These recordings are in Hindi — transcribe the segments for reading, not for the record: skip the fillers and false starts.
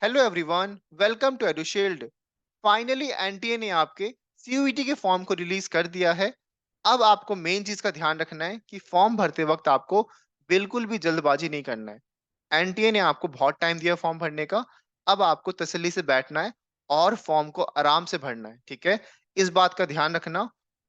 Hello everyone, welcome to Edushield. फाइनली एनटीए ने आपके सीयूईटी के फॉर्म को रिलीज कर दिया है। अब आपको मेन चीज का ध्यान रखना है कि फॉर्म भरते वक्त आपको बिल्कुल भी जल्दबाजी नहीं करना है। एनटीए ने आपको बहुत टाइम दिया फॉर्म भरने का। अब आपको तसल्ली से बैठना है और फॉर्म को आराम से भरना है, ठीक है। इस बात का ध्यान रखना,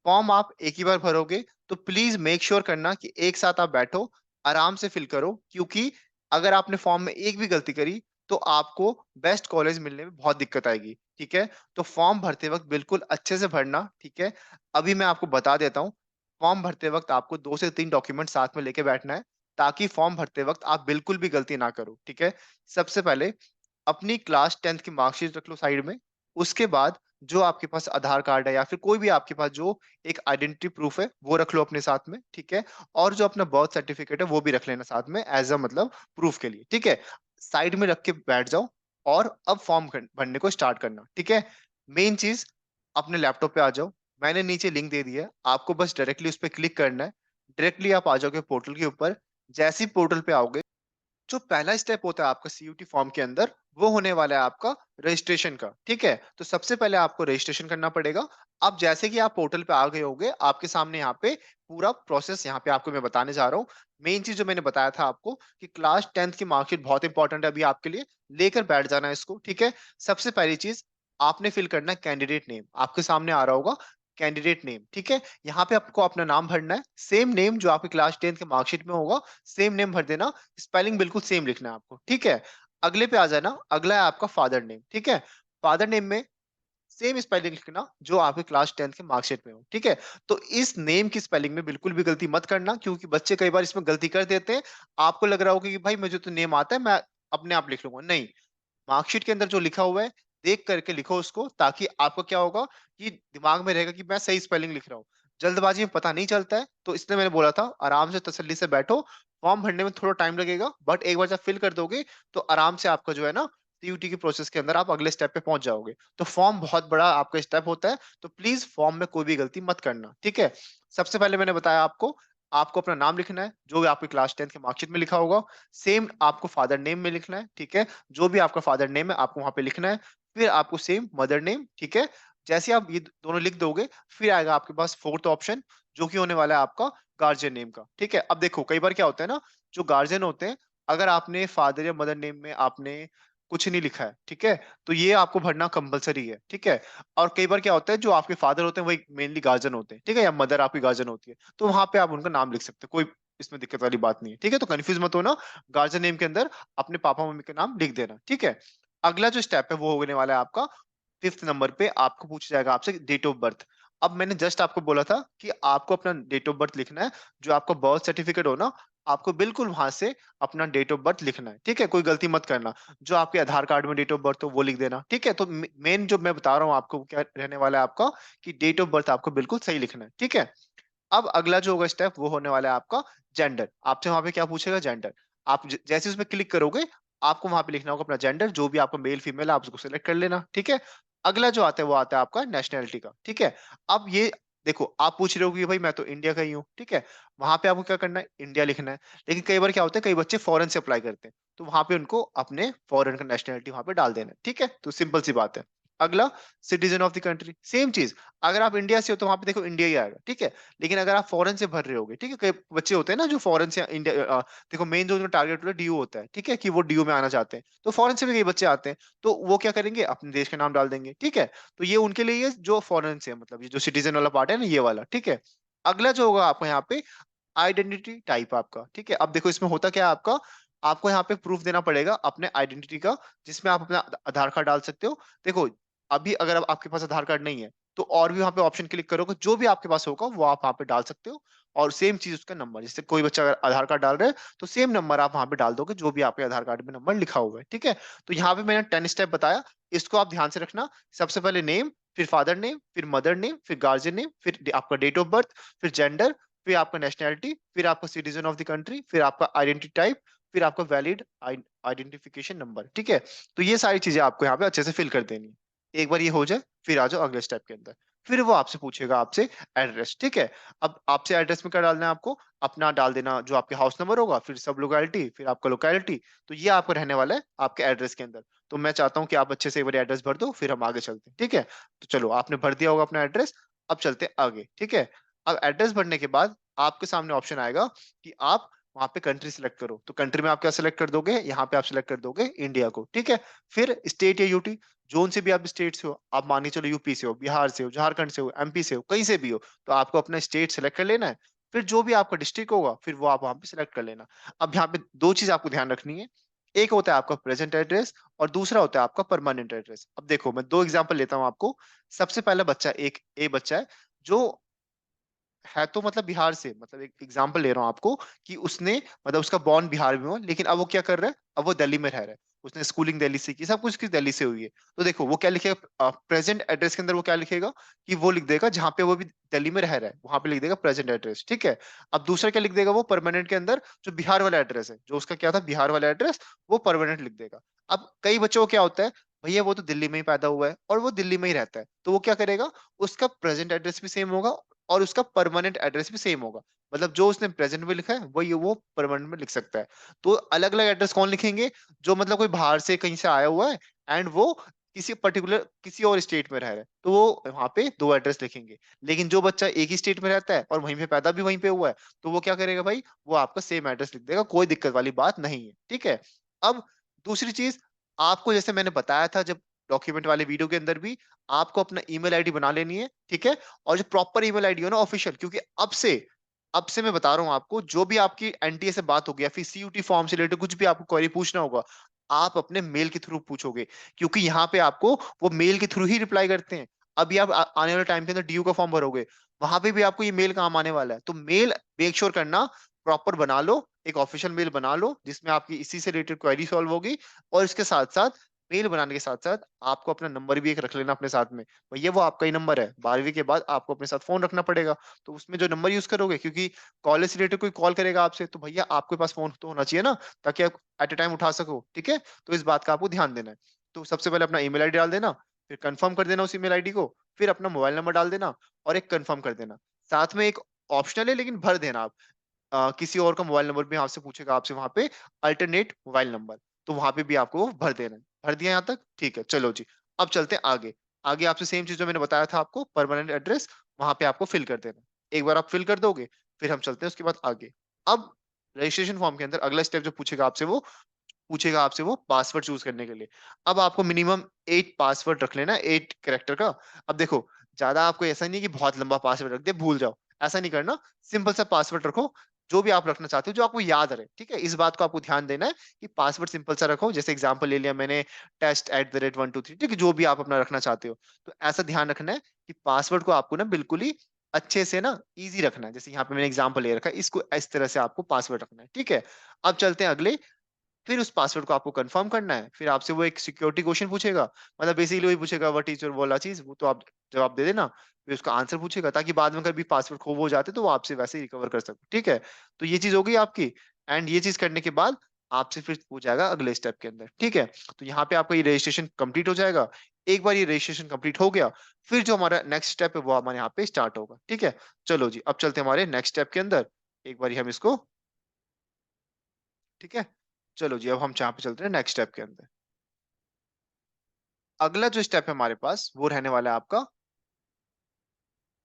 फॉर्म आप एक ही बार भरोगे तो प्लीज मेक श्योर करना कि एक साथ आप बैठो, आराम से फिल करो, क्योंकि अगर आपने फॉर्म में एक भी गलती करी तो आपको बेस्ट कॉलेज मिलने में बहुत दिक्कत आएगी, ठीक है। तो फॉर्म भरते वक्त बिल्कुल अच्छे से भरना, ठीक है। अभी मैं आपको बता देता हूँ, फॉर्म भरते वक्त आपको 2 से 3 डॉक्यूमेंट साथ में लेके बैठना है, ताकि फॉर्म भरते वक्त आप बिल्कुल भी गलती ना करो, ठीक है। सबसे पहले अपनी क्लास 10th की मार्कशीट रख लो साइड में। उसके बाद जो आपके पास आधार कार्ड है या फिर कोई भी आपके पास जो एक आइडेंटिटी प्रूफ है वो रख लो अपने साथ में, ठीक है। और जो अपना बर्थ सर्टिफिकेट है वो भी रख लेना साथ में एज अ मतलब प्रूफ के लिए, ठीक है। साइड में रख के बैठ जाओ और अब फॉर्म भरने को स्टार्ट करना, ठीक है। मेन चीज, अपने लैपटॉप पे आ जाओ। मैंने नीचे लिंक दे दिया है, आपको बस डायरेक्टली उस पर क्लिक करना है। डायरेक्टली आप आ जाओगे पोर्टल के ऊपर। जैसे ही पोर्टल पे आओगे, जो पहला स्टेप होता है आपका सीयूटी फॉर्म के अंदर, वो होने वाला है आपका रजिस्ट्रेशन का, ठीक है। तो सबसे पहले आपको रजिस्ट्रेशन करना पड़ेगा। अब जैसे कि आप पोर्टल पे आ गए होंगे, आपके सामने यहाँ पे पूरा प्रोसेस यहाँ पे आपको मैं बताने जा रहा हूँ। मेन चीज जो मैंने बताया था आपको कि क्लास 10th की मार्कशीट बहुत इंपॉर्टेंट है अभी आपके लिए, लेकर बैठ जाना है इसको, ठीक है। सबसे पहली चीज, आपने फिल करना है कैंडिडेट नेम। आपके सामने आ रहा होगा कैंडिडेट नेम, ठीक है। यहाँ पे आपको अपना नाम भरना है, सेम नेम जो आपके क्लास 10th के मार्कशीट में होगा, सेम नेम भर देना। स्पेलिंग बिल्कुल सेम लिखना है आपको, ठीक है। अगले पे आ जाना, अगला है आपका फादर नेम, ठीक है। फादर नेम में सेम स्पेलिंग लिखना जो आपके क्लास 10th के मार्कशीट में हो, ठीक है। तो इस नेम की स्पेलिंग में बिल्कुल भी गलती मत करना, क्योंकि बच्चे कई बार इसमें गलती कर देते हैं। आपको लग रहा होगा कि भाई मुझे तो नेम आता है, मैं अपने आप लिख लूंगा, नहीं। मार्कशीट के अंदर जो लिखा हुआ है, देख करके लिखो उसको, ताकि आपको क्या होगा कि दिमाग में रहेगा कि मैं सही स्पेलिंग लिख रहा हूँ। जल्दबाजी में पता नहीं चलता है, तो इसलिए मैंने बोला था आराम से तसल्ली से बैठो। फॉर्म भरने में थोड़ा टाइम लगेगा, बट एक बार जब फिल कर दोगे तो आराम से आपका जो है ना, सीयूटी की प्रोसेस के अंदर आप अगले स्टेप पे पहुंच जाओगे। तो फॉर्म बहुत बड़ा आपका स्टेप होता है, तो प्लीज फॉर्म में कोई भी गलती मत करना, ठीक है। सबसे पहले मैंने बताया आपको, आपको अपना नाम लिखना है जो भी आपकी क्लास 10th के मार्कशीट में लिखा होगा। सेम आपको फादर नेम में लिखना है, ठीक है। जो भी आपका फादर नेम है आपको वहां पे लिखना है। फिर आपको सेम मदर नेम, ठीक है। जैसे आप ये दोनों लिख दोगे, फिर आएगा आपके पास फोर्थ ऑप्शन, जो कि होने वाला है आपका गार्जियन नेम का, ठीक है। अब देखो कई बार क्या होता है ना, जो गार्जियन होते हैं, अगर आपने फादर या मदर नेम में आपने कुछ नहीं लिखा है, ठीक है, तो ये आपको भरना कंपलसरी है, ठीक है। और कई बार क्या होता है, जो आपके फादर होते हैं वही मेनली गार्जियन होते हैं, ठीक है, या मदर आपकी गार्जियन होती है, तो वहां पे आप उनका नाम लिख सकते हैं, कोई इसमें दिक्कत वाली बात नहीं है, ठीक है। तो कंफ्यूज मत होना, गार्जियन नेम के अंदर अपने पापा मम्मी का नाम लिख देना, ठीक है। अगला जो स्टेप है वो होने वाला है आपका 5th नंबर पे, आपको पूछा जाएगा आपसे डेट ऑफ बर्थ। अब मैंने जस्ट आपको बोला था कि आपको अपना डेट ऑफ बर्थ लिखना है। जो आपका बर्थ सर्टिफिकेट हो ना, आपको बिल्कुल वहां से अपना डेट ऑफ बर्थ लिखना है, ठीक है, कोई गलती मत करना। जो आपके आधार कार्ड में डेट ऑफ बर्थ हो वो लिख देना, ठीक है। तो मेन जो मैं बता रहा हूँ आपको क्या रहने वाला है आपका, कि डेट ऑफ बर्थ आपको बिल्कुल सही लिखना है, ठीक है। अब अगला जो होगा स्टेप वो होने वाला है आपका जेंडर। आपसे वहां पे क्या पूछेगा, जेंडर। आप जैसे उसमें क्लिक करोगे, आपको वहां पे लिखना होगा अपना जेंडर, जो भी आपका मेल फीमेल आप उसको सेलेक्ट कर लेना, ठीक है। अगला जो आता है वो आता है आपका नेशनैलिटी का, ठीक है। अब ये देखो, आप पूछ रहे हो कि भाई मैं तो इंडिया का ही हूँ, ठीक है। वहां पे आपको क्या करना है, इंडिया लिखना है। लेकिन कई बार क्या होता है, कई बच्चे फॉरेन से अप्लाई करते हैं, तो वहां पे उनको अपने फॉरेन का नेशनैलिटी वहां पे डाल देना है, ठीक है। तो सिंपल सी बात है। अगला, citizen of the country, same चीज। अगर आप इंडिया से हो तो वहां पे देखो इंडिया ही आएगा, ठीक है। लेकिन अगर आप फॉरेन से भर रहे होगे, ठीक है, कई बच्चे होते हैं ना जो फॉरेन से इंडिया, देखो मेन जो उनका टारगेट होता है डीयू होता है, ठीक है, कि वो डीयू में आना चाहते हैं, तो फॉरेन से भी कई बच्चे आते हैं। तो वो क्या करेंगे, अपने देश का नाम डाल देंगे, ठीक है। तो ये उनके लिए ये जो फॉरेन से है, मतलब ये जो सिटीजन वाला पार्ट है ना, ये वाला, ठीक है। अगला जो होगा आपको यहाँ पे आइडेंटिटी टाइप आपका, ठीक है। अब देखो इसमें होता क्या है आपका, आपको यहाँ पे प्रूफ देना पड़ेगा अपने आइडेंटिटी का, जिसमें आप अपना आधार कार्ड डाल सकते हो। देखो अभी अगर आपके पास आधार कार्ड नहीं है, तो और भी वहां पे ऑप्शन क्लिक करोगे, जो भी आपके पास होगा वो आप वहां पे डाल सकते हो। और सेम चीज उसका नंबर, जैसे कोई बच्चा अगर आधार कार्ड डाल रहा है, तो सेम नंबर आप वहां पे डाल दोगे जो भी आपके आधार कार्ड में नंबर लिखा हुआ है, ठीक है। तो यहाँ पे मैंने 10 स्टेप बताया, इसको आप ध्यान से रखना। सबसे पहले नेम, फिर फादर नेम, फिर मदर नेम, फिर गार्जियन नेम, फिर आपका डेट ऑफ बर्थ, फिर जेंडर, फिर आपका नेशनैलिटी, फिर आपका सिटीजन ऑफ द कंट्री, फिर आपका आइडेंटिटी टाइप, फिर आपका वैलिड आइडेंटिफिकेशन नंबर, ठीक है। तो ये सारी चीजें आपको यहाँ पे अच्छे से फिल कर देनी है। एक बार ये हो जाए, फिर आ जाओ अगले स्टेप के अंदर। फिर वो आपसे पूछेगा आपसे एड्रेस, ठीक है। अब आपसे एड्रेस में क्या डालना है, आपको अपना डाल देना जो आपके हाउस नंबर होगा, फिर सब लोकेलिटी, फिर आपका लोकेलिटी। तो ये आपको रहने वाला है आपके एड्रेस के अंदर। तो मैं चाहता हूँ कि आप अच्छे से एक बार एड्रेस भर दो, फिर हम आगे चलते हैं, ठीक है? तो चलो, आपने भर दिया होगा अपना एड्रेस, अब चलते हैं आगे, ठीक है? अब एड्रेस भरने के बाद आपके सामने ऑप्शन आएगा कि आप वहाँ पे कंट्री सिलेक्ट करो। तो कंट्री में आप क्या सिलेक्ट कर दोगे? यहाँ पे आप सिलेक्ट कर दोगे इंडिया को, ठीक है? फिर स्टेट या यूटी, जोन से भी आप स्टेट से हो, आप मान के चलो यूपी से हो, बिहार से हो, झारखंड से हो, एमपी से हो, कहीं से भी हो, तो आपको अपना स्टेट सिलेक्ट कर लेना है। फिर जो भी आपका डिस्ट्रिक्ट होगा, फिर वो आप वहाँ पे सिलेक्ट कर लेना। अब यहाँ पे 2 चीज़ आपको ध्यान रखनी है। एक होता है आपका प्रेजेंट एड्रेस और दूसरा होता है आपका परमानेंट एड्रेस। अब देखो, मैं 2 एग्जांपल लेता हूँ आपको। सबसे पहला बच्चा, एक ए बच्चा है, जो है तो मतलब बिहार से, मतलब एक एग्जांपल ले रहा हूँ आपको, कि उसने मतलब उसका बॉर्न बिहार में हुआ, लेकिन अब वो क्या कर रहा है, अब वो दिल्ली में रह रहा है। उसने स्कूलिंग दिल्ली से की, सब कुछ की दिल्ली से हुई है। तो देखो वो क्या लिखेगा प्रेजेंट एड्रेस के अंदर, वो क्या लिखेगा कि वो लिख देगा जहां पे वो भी दिल्ली में रह रहा है, वहां पे लिख देगा प्रेजेंट एड्रेस, ठीक है? अब दूसरा क्या लिख देगा वो परमानेंट के अंदर, जो बिहार वाला एड्रेस है, जो उसका क्या था बिहार वाला एड्रेस, वो परमानेंट लिख देगा। अब कई बच्चों को क्या होता है, भैया वो तो दिल्ली में ही पैदा हुआ है और वो दिल्ली में ही रहता है, तो वो क्या करेगा, उसका प्रेजेंट एड्रेस भी सेम होगा और उसका परमानेंट एड्रेस भी सेम होगा। मतलब जो उसने प्रेजेंट में लिखा है वही वो परमानेंट में लिख सकता है। तो अलग अलग एड्रेस कौन लिखेंगे, जो मतलब कोई बाहर से कहीं से आया हुआ है एंड वो किसी पर्टिकुलर किसी और स्टेट में रह रहा है, तो वो वहां पे 2 एड्रेस लिखेंगे। लेकिन जो बच्चा एक ही स्टेट में रहता है और वहीं पे पैदा भी वहीं पे हुआ है, तो वो क्या करेगा भाई, वो आपका सेम एड्रेस लिख देगा, कोई दिक्कत वाली बात नहीं है, ठीक है? अब दूसरी चीज, आपको जैसे मैंने बताया था जब डॉक्यूमेंट वाले वीडियो के अंदर भी, आपको अपना ईमेल आईडी बना लेनी है, ठीक है? और जो प्रॉपर ईमेल आईडी हो ना ऑफिशियल, क्योंकि अब से मैं बता रहा हूँ आपको, जो भी आपकी एनटीए से बात होगी या फिर सीयूटी फॉर्म से रिलेटेड कुछ भी आपको क्वेरी पूछना होगा, आप अपने मेल के थ्रू पूछोगे, क्योंकि यहाँ पे आपको वो मेल के थ्रू ही रिप्लाई करते हैं। अभी आप आने वाले टाइम के अंदर डीयू का फॉर्म भरोगे, वहां पे भी आपको ये मेल काम आने वाला है। तो मेल मेक श्योर करना प्रॉपर बना लो, एक ऑफिशियल मेल बना लो जिसमें आपकी इसी से रिलेटेड क्वेरी सॉल्व होगी। और इसके साथ साथ, मेल बनाने के साथ साथ, आपको अपना नंबर भी एक रख लेना अपने साथ में। भैया वो आपका ही नंबर है, 12वीं के बाद आपको अपने साथ फोन रखना पड़ेगा। तो उसमें जो नंबर यूज करोगे, क्योंकि कॉलेज से रिलेटेड कोई कॉल करेगा आपसे, तो भैया आपके पास फोन तो होना चाहिए ना, ताकि आप एट ए टाइम उठा सको, ठीक है? तो इस बात का आपको ध्यान देना है। तो सबसे पहले अपना ईमेल आईडी डाल देना, फिर कंफर्म कर देना उस ईमेल आईडी को, फिर अपना मोबाइल नंबर डाल देना और एक कंफर्म कर देना। साथ में एक ऑप्शनल है लेकिन भर देना आप, किसी और का मोबाइल नंबर भी आपसे पूछेगा, आपसे वहां पे अल्टरनेट मोबाइल नंबर, तो वहां पे भी आपको वो भर देना है। भर दिया यहाँ तक? ठीक है, चलो जी। अब चलते हैं आगे। आगे आपसे सेम चीज जो मैंने बताया था आपको, परमानेंट एड्रेस, वहां पे आपको फिल कर देना है। एक बार आप फिल कर दोगे, फिर हम चलते हैं उसके बाद आगे। अब रजिस्ट्रेशन फॉर्म के अंदर अगला स्टेप जो पूछेगा आपसे वो पासवर्ड चूज करने के लिए। अब आपको मिनिमम 8 पासवर्ड रख लेना, 8 कैरेक्टर का। अब देखो, ज्यादा आपको ऐसा नहीं कि बहुत लंबा पासवर्ड रख दे भूल जाओ, ऐसा नहीं करना। सिंपल सा पासवर्ड रखो, जो भी आप रखना चाहते हो, जो आपको याद रहे, ठीक है? इस बात को आपको ध्यान देना है कि पासवर्ड सिंपल सा रखो। जैसे एग्जांपल ले लिया मैंने, test@123, ठीक है? जो भी आप अपना रखना चाहते हो, तो ऐसा ध्यान रखना है कि पासवर्ड को आपको ना बिल्कुल ही अच्छे से ना इजी रखना है। जैसे यहाँ पे मैंने एग्जांपल ले रखा है, इसको इस तरह से आपको पासवर्ड रखना है, ठीक है? अब चलते हैं अगले। फिर उस पासवर्ड को आपको कंफर्म करना है। फिर आपसे वो एक सिक्योरिटी क्वेश्चन पूछेगा, मतलब बेसिकली वही पूछेगा व्हाट इज़ योर वो वाला चीज़, वो तो आप जवाब दे देना। फिर उसका आंसर पूछेगा, ताकि बाद में कभी पासवर्ड खो हो जाते तो वो आपसे वैसे ही रिकवर कर सको, ठीक है? तो ये चीज़ हो गई आपकी। एंड ये चीज़ करने के बाद आपसे फिर हो जाएगा अगले स्टेप के अंदर, ठीक है? तो यहाँ पे आपका ये रजिस्ट्रेशन कंप्लीट हो जाएगा। एक बार ये रजिस्ट्रेशन कंप्लीट हो गया, फिर जो हमारा नेक्स्ट स्टेप है वो हमारे यहाँ पे स्टार्ट होगा, ठीक है? चलो जी, अब चलते हैं हमारे नेक्स्ट स्टेप के अंदर। एक बारी हम इसको, ठीक है? चलो जी, अब हम यहाँ पे चलते हैं नेक्स्ट स्टेप के अंदर। अगला जो स्टेप है हमारे पास, वो रहने वाला है आपका,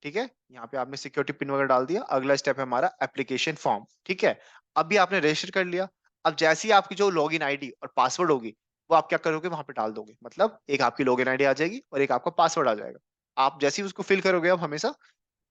ठीक है? यहाँ पे आपने सिक्योरिटी पिन वगैरह डाल दिया। अगला स्टेप है हमारा एप्लीकेशन फॉर्म, ठीक है? अभी आपने रजिस्टर कर लिया। अब जैसे ही आपकी जो लॉगिन आईडी और पासवर्ड होगी, वो आप क्या करोगे, वहां पे डाल दोगे। मतलब एक आपकी लॉगिन आईडी आ जाएगी और एक आपका पासवर्ड आ जाएगा। आप जैसे ही उसको फिल करोगे, अब हमेशा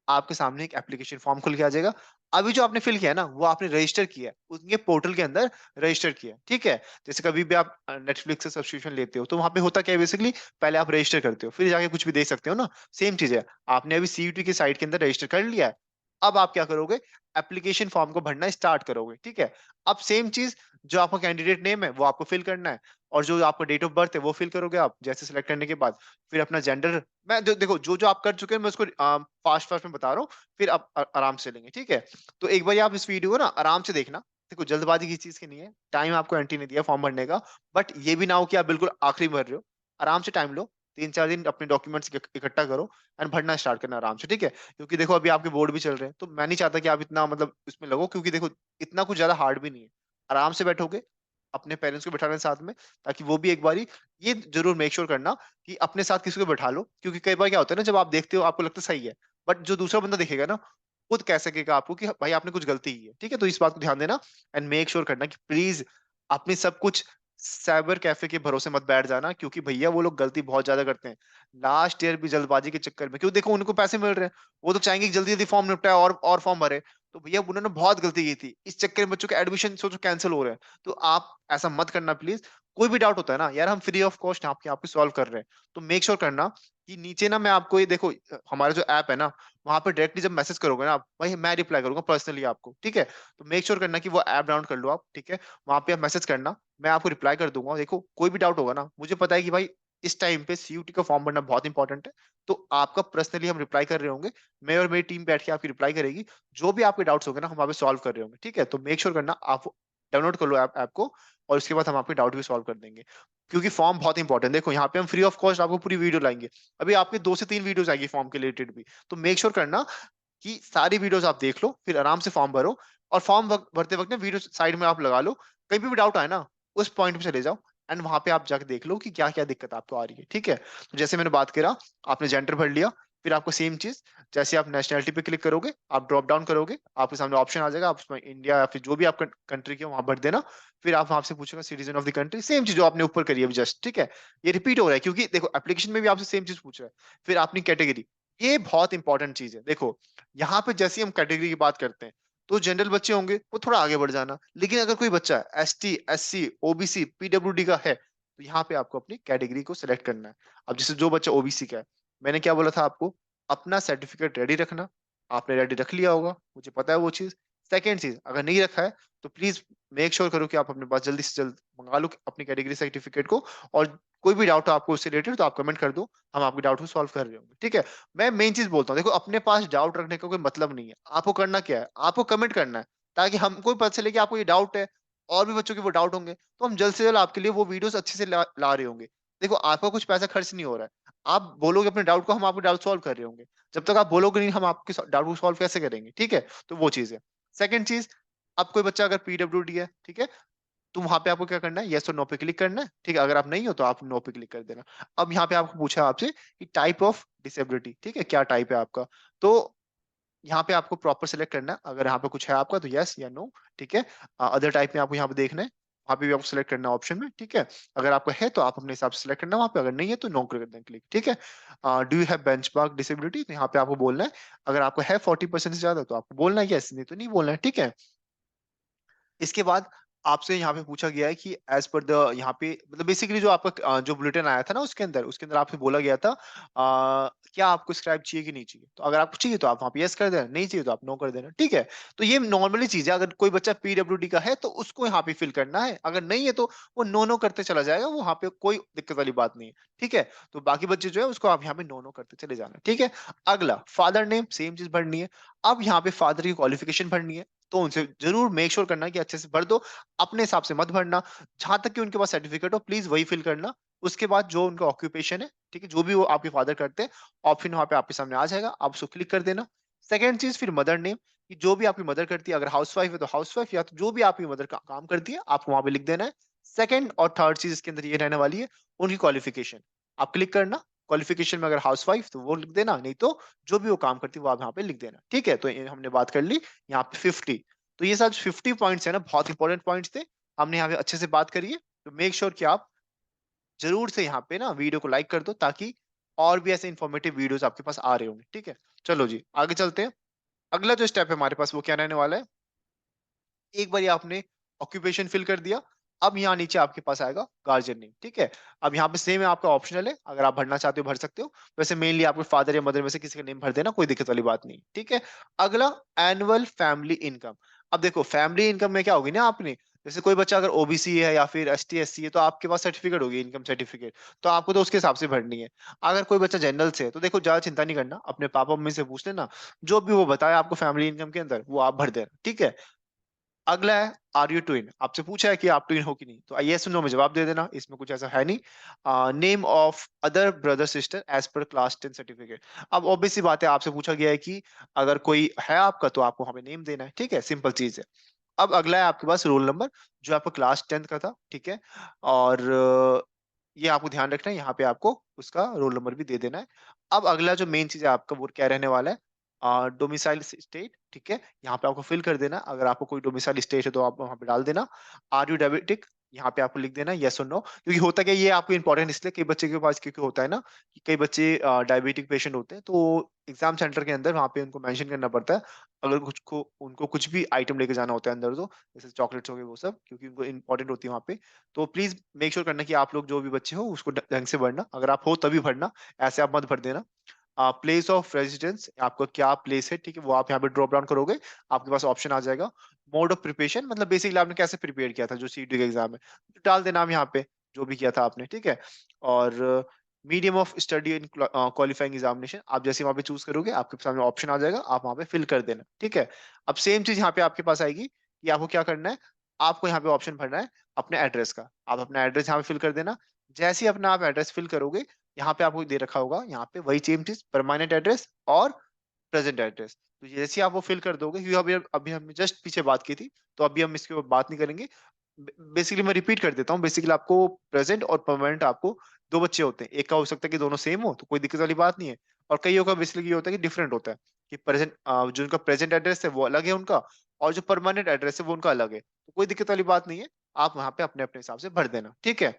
आपके सामने एक एप्लीकेशन फॉर्म खुल के आ जाएगा। अभी जो आपने फिल किया है ना, वो आपने रजिस्टर किया है, उनके पोर्टल के अंदर रजिस्टर किया है, ठीक है? जैसे कभी भी आप नेटफ्लिक्स से सब्सक्रिप्शन लेते हो, तो वहां पे होता क्या है बेसिकली, पहले आप रजिस्टर करते हो, फिर जाके कुछ भी देख सकते हो ना। सेम चीज है, आपने अभी सीयूटी की साइट के अंदर रजिस्टर कर लिया है। अब आप क्या करोगे, एप्लीकेशन फॉर्म को भरना स्टार्ट करोगे, ठीक है? अब सेम चीज, जो आपका कैंडिडेट नेम है वो आपको फिल करना है, और जो आपका डेट ऑफ बर्थ है वो फिल करोगे आप जैसे सिलेक्ट करने के बाद। फिर अपना जेंडर, मैं देखो जो जो आप कर चुके हैं मैं उसको फास्ट फास्ट में बता रहा हूँ, फिर आप आराम से लेंगे, ठीक है? तो एक बार आप इस वीडियो को ना आराम से देखना। देखो जल्दबाजी की चीज की नहीं है, टाइम आपको एंट्री ने दिया फॉर्म भरने का, बट ये भी ना हो कि आप बिल्कुल आखिरी में भर रहे हो। आराम से टाइम लो, 3-4 दिन अपने डॉक्यूमेंट्स इकट्ठा करो एंड भरना स्टार्ट करना आराम से, ठीक है? क्योंकि देखो अभी आपके बोर्ड भी चल रहे हैं, तो मैं नहीं चाहता कि आप इतना मतलब इसमें लगो, क्योंकि देखो इतना कुछ ज्यादा हार्ड भी नहीं है। आराम से बैठोगे, अपने पेरेंट्स को बिठा रहे हैं साथ में, ताकि वो भी एक बारी ये जरूर मेक श्योर करना कि अपने साथ किसी को बिठा लो, क्योंकि कई बार क्या होता है ना, जब आप देखते हो आपको लगता है सही है, बट जो दूसरा बंदा देखेगा ना, खुद कह सकेगा आपको कि भाई आपने कुछ गलती की है, ठीक है। तो इस बात को ध्यान देना एंड मेक श्योर करना कि प्लीज अपनी सब कुछ साइबर कैफे के भरोसे मत बैठ जाना, क्योंकि भैया वो लोग गलती बहुत ज्यादा करते हैं। लास्ट ईयर भी जल्दबाजी के चक्कर में, क्यों, देखो उनको पैसे मिल रहे हैं, वो तो चाहेंगे कि जल्दी जल्दी फॉर्म निपटाए और फॉर्म भरे। तो भैया उन्होंने बहुत गलती की थी, इस चक्कर में बच्चों के एडमिशन सोचो कैंसिल हो रहे हैं। तो आप ऐसा मत करना प्लीज। कोई भी डाउट होता है ना यार, हम फ्री ऑफ कॉस्ट आपके सॉल्व कर रहे हैं। तो मेक श्योर करना कि नीचे ना, मैं आपको ये देखो, हमारा जो ऐप है ना, वहां पे डायरेक्टली जब मैसेज करोगे ना आप, भाई मैं रिप्लाई करूंगा पर्सनली आपको, ठीक है। तो मेक श्योर करना कि वो ऐप डाउनलोड कर लो आप, ठीक है। वहां पे आप मैसेज करना, मैं आपको रिप्लाई कर दूंगा। देखो कोई भी डाउट होगा ना, मुझे पता है कि भाई इस टाइम पे सीयूटी का फॉर्म भरना बहुत इंपॉर्टेंट है। तो आपका पर्सनली हम रिप्लाई कर रहे होंगे, मैं और मेरी टीम बैठ के आपकी रिप्लाई करेगी। जो भी आपके डाउट्स होंगे ना, हम वहाँ पे सॉल्व कर रहे होंगे, ठीक है। तो मेक श्योर करना आप डाउनलोड कर लो ऐप को, और उसके बाद हम आपके डाउट भी सॉल्व कर देंगे, क्योंकि फॉर्म बहुत इंपॉर्टेंट। देखो यहाँ पे हम फ्री ऑफ कॉस्ट आपको पूरी वीडियो लाएंगे, अभी आपके 2 से 3 वीडियोस आएगी फॉर्म के रिलेटेड भी। तो मेक श्योर करना कि सारी वीडियोस आप देख लो, फिर आराम से फॉर्म भरो। और फॉर्म भरते वक्त ना वीडियो साइड में आप लगा लो, कहीं भी डाउट आए ना, उस पॉइंट पे चले जाओ एंड वहां पे आप जाके देख लो कि क्या क्या दिक्कत आपको आ रही है, ठीक है। तो जैसे मैंने बात करा, आपने जेंडर भर लिया, फिर आपको सेम चीज, जैसे आप नेशनैलिटी पे क्लिक करोगे, आप ड्रॉप डाउन करोगे, आपके सामने ऑप्शन आ जाएगा, आप उसमें इंडिया या फिर जो भी आप कंट्री के वहां भर देना। फिर आप वहां से पूछेगा citizen of the country, same चीज जो आपने ऊपर करी है जस्ट, ठीक है। ये रिपीट हो रहा है, क्योंकि देखो एप्लीकेशन में भी आपसे सेम चीज पूछ रहा है। फिर अपनी कैटेगरी, ये बहुत इंपॉर्टेंट चीज है। देखो यहाँ पे जैसे ही हम कैटेगरी की बात करते हैं, तो जनरल बच्चे होंगे वो थोड़ा आगे बढ़ जाना, लेकिन अगर कोई बच्चा एसटी, एससी, ओबीसी, पीडब्ल्यूडी का है, तो यहाँ पे आपको अपनी कैटेगरी को सिलेक्ट करना है। अब जैसे जो बच्चा ओबीसी का है, मैंने क्या बोला था आपको, अपना सर्टिफिकेट रेडी रखना। आपने रेडी रख लिया होगा, मुझे पता है वो चीज। सेकेंड चीज, अगर नहीं रखा है तो प्लीज मेक श्योर करो कि आप अपने पास जल्दी से जल्द मंगा लो अपनी कैटेगरी सर्टिफिकेट को। और कोई भी डाउट हो आपको उससे रिलेटेड, तो आप कमेंट कर दो, हम आपके डाउट को सॉल्व कर रहे होंगे, ठीक है। मैं मेन चीज बोलता हूँ, देखो अपने पास डाउट रखने का कोई मतलब नहीं है। आपको करना क्या है, आपको कमेंट करना है, ताकि हमको भी पता चले कि आपको ये डाउट है, और भी बच्चों के वो डाउट होंगे, तो हम जल्द से जल्द आपके लिए वो वीडियोस अच्छे से ला रहे होंगे। देखो आपका कुछ पैसा खर्च नहीं हो रहा है, आप बोलोगे अपने डाउट को, हम आपके डाउट सॉल्व कर रहे होंगे। जब तक आप बोलोगे नहीं, हम आपके डाउट को सॉल्व कैसे करेंगे, ठीक है। तो वो चीज है। सेकंड चीज, अब कोई बच्चा अगर पीडब्ल्यूडी है, ठीक है, तो वहां पे आपको क्या करना है, यस और नो पे क्लिक करना है, ठीक है। अगर आप नहीं हो तो आप नो पे क्लिक कर देना। अब यहाँ पे आपको पूछा आपसे कि टाइप ऑफ डिसेबिलिटी, ठीक है, क्या टाइप है आपका। तो यहाँ पे आपको प्रॉपर सेलेक्ट करना है, अगर यहाँ पे कुछ है आपका तो यस या नो, ठीक है। अदर टाइप में आपको यहाँ पे देखना है, वहाँ पे भी आपको सेलेक्ट करना है ऑप्शन में, ठीक है। अगर आपका है तो आप अपने हिसाब से सेलेक्ट करना वहाँ पे, अगर नहीं है तो नो कर दें क्लिक, ठीक है। Do you have benchmark disability, तो यहाँ पे आपको बोलना है, अगर आपको है 40% से ज्यादा तो आपको बोलना है यस, नहीं तो नहीं बोलना है, ठीक है। इसके बाद आपसे यहाँ पे पूछा गया है कि एज पर द, यहाँ पे मतलब बेसिकली जो आपका जो बुलेटिन आया था ना, उसके अंदर आपसे बोला गया था क्या आपको स्क्राइब चाहिए कि नहीं चाहिए। तो अगर आपको चाहिए तो आप वहाँ पे यस कर देना, नहीं चाहिए तो आप नो कर देना, ठीक है। तो ये नॉर्मली चीज है, अगर कोई बच्चा पीडब्ल्यूडी का है तो उसको यहाँ पे फिल करना है, अगर नहीं है तो वो नो नो करते चला जाएगा, वो वहाँ पे कोई दिक्कत वाली बात नहीं है, ठीक है। तो बाकी बच्चे जो है उसको आप यहाँ पे नो नो करते चले जाना, ठीक है। अगला फादर नेम, सेम चीज भरनी है। अब यहाँ पे फादर की क्वालिफिकेशन भरनी है, तो उनसे जरूर मेक श्योर करना कि अच्छे से भर दो, अपने हिसाब से मत भरना। जहां तक कि उनके पास सर्टिफिकेट हो प्लीज वही फिल करना। उसके बाद जो उनका ऑक्यूपेशन है, ठीक है, जो भी वो आपके फादर करते हैं, ऑप्शन वहां पे आपके सामने आ जाएगा, आप उसको क्लिक कर देना। सेकेंड चीज, फिर मदर नेम, कि जो भी आपकी मदर करती है, अगर हाउस वाइफ है तो हाउस वाइफ, या तो जो भी आपकी मदर का काम करती है आपको वहां पे लिख देना है। सेकेंड और थर्ड चीज इसके अंदर ये रहने वाली है, उनकी क्वालिफिकेशन, आप क्लिक करना। क्वालिफिकेशन में अगर हाउस वाइफ तो वो लिख देना, नहीं तो जो भी वो काम करती है वो आप यहाँ पे लिख देना, ठीक है। तो ये हमने बात कर ली यहाँ पे 50। तो ये सब 50 पॉइंट्स है ना, बहुत इंपॉर्टेंट पॉइंट्स थे, हमने यहाँ पे अच्छे से बात करी है। तो मेक श्योर कि आप जरूर से यहाँ पे ना वीडियो को लाइक कर दो, ताकि और भी ऐसे इंफॉर्मेटिव वीडियोस आपके पास आ रहे होंगे, ठीक है। चलो जी आगे चलते हैं। अगला जो स्टेप है हमारे पास वो क्या रहने वाला है, एक बार आपने ऑक्यूपेशन फिल कर दिया, अब यहाँ नीचे आपके पास आएगा गार्जियन नेम, ठीक है। अब यहाँ पे सेम है, आपका ऑप्शनल है, अगर आप भरना चाहते हो भर सकते हो। वैसे मेनली आपके फादर या मदर में से किसी का नेम भर देना, कोई दिक्कत वाली बात नहीं, ठीक है। अगला, एनुअल फैमिली इनकम। अब देखो फैमिली इनकम में क्या होगी ना, आपने जैसे कोई बच्चा अगर ओबीसी है या फिर एसटी एससी है, तो आपके पास सर्टिफिकेट होगी, इनकम सर्टिफिकेट, तो आपको तो उसके हिसाब से भरनी है। अगर कोई बच्चा जनरल से है तो देखो ज्यादा चिंता नहीं करना, अपने पापा मम्मी से पूछ लेना, जो भी वो बताया आपको फैमिली इनकम के अंदर वो आप भर देना, ठीक है। अगला है, आर यू ट्विन, आपसे पूछा है कि आप ट्विन हो कि नहीं, तो ये सुनो में जवाब दे देना, इसमें कुछ ऐसा है नहीं। Name of other brother sister as per class 10 certificate. अब ऑब्वियस सी बात है, आपसे पूछा गया है कि अगर कोई है आपका तो आपको हमें नेम देना है, ठीक है, सिंपल चीज है। अब अगला है आपके पास रोल नंबर, जो आपका क्लास 10th का था, ठीक है। और ये आपको ध्यान रखना है, यहाँ पे आपको उसका रोल नंबर भी दे देना है। अब अगला जो मेन चीज है आपका, वो क्या रहने वाला है, डोमिसाइल स्टेट, ठीक है। यहाँ पे आपको फिल कर देना, अगर आपको कोई डोमिसाइल स्टेट है तो आप वहाँ पे डाल देना। आर यू डायबिटिक, यहाँ पे आपको लिख देना यस और नो, क्योंकि होता क्या है, ये आपको इंपॉर्टेंट इसलिए, कई बच्चे के पास क्योंकि होता है ना कि कई बच्चे डायबिटिक पेशेंट होते हैं, तो एग्जाम सेंटर के अंदर वहाँ पे उनको मेंशन करना पड़ता है, अगर कुछ को उनको कुछ भी आइटम लेके जाना होता है अंदर, तो जैसे चॉकलेट्स हो गए वो सब, क्योंकि उनको इंपॉर्टेंट होती है वहाँ पे। तो प्लीज मेक श्योर करना कि आप लोग जो भी बच्चे हो उसको ढंग से भरना, अगर आप हो तभी भरना, ऐसे आप मत भर देना। प्लेस ऑफ रेजिडेंस, आपका क्या प्लेस है, ठीक है, वो आप यहाँ पे ड्रॉप डाउन करोगे, आपके पास ऑप्शन आ जाएगा। मोड ऑफ प्रिपरेशन, मतलब बेसिकली आपने कैसे प्रिपेयर किया था जो सीईटी का एग्जाम है, तो डाल देना आप यहाँ पे, जो भी किया था आपने, ठीक है। और medium of study in qualifying examination, आप जैसे वहाँ पे चूज करोगे आपके सामने ऑप्शन आ जाएगा, आप वहाँ पे फिल कर देना, ठीक है। अब सेम चीज यहाँ पे आपके पास आएगी कि आपको क्या करना है, आपको यहाँ पे ऑप्शन भरना है अपने एड्रेस का, आप अपना एड्रेस यहाँ पे फिल कर देना। जैसे ही अपना आप एड्रेस फिल करोगे, यहाँ पे आपको दे रखा होगा, यहाँ पे वही सेम चीज, परमानेंट एड्रेस और प्रेजेंट एड्रेस। तो जैसे ही आप वो फिल कर दोगे, क्योंकि अभी अभी हमने जस्ट पीछे बात की थी, तो अभी हम इसके ऊपर बात नहीं करेंगे। बेसिकली मैं रिपीट कर देता हूँ, बेसिकली आपको प्रेजेंट और परमानेंट, आपको दो बच्चे होते हैं, एक का हो सकता है कि दोनों सेम हो तो कोई दिक्कत वाली बात नहीं है, और कईयों का बेसिकली ये होता है कि डिफरेंट होता है, कि प्रेजेंट जो उनका प्रेजेंट एड्रेस है वो अलग है उनका, और जो परमानेंट एड्रेस है वो उनका अलग है, तो कोई दिक्कत वाली बात नहीं है, आप वहां पे अपने अपने हिसाब से भर देना, ठीक है।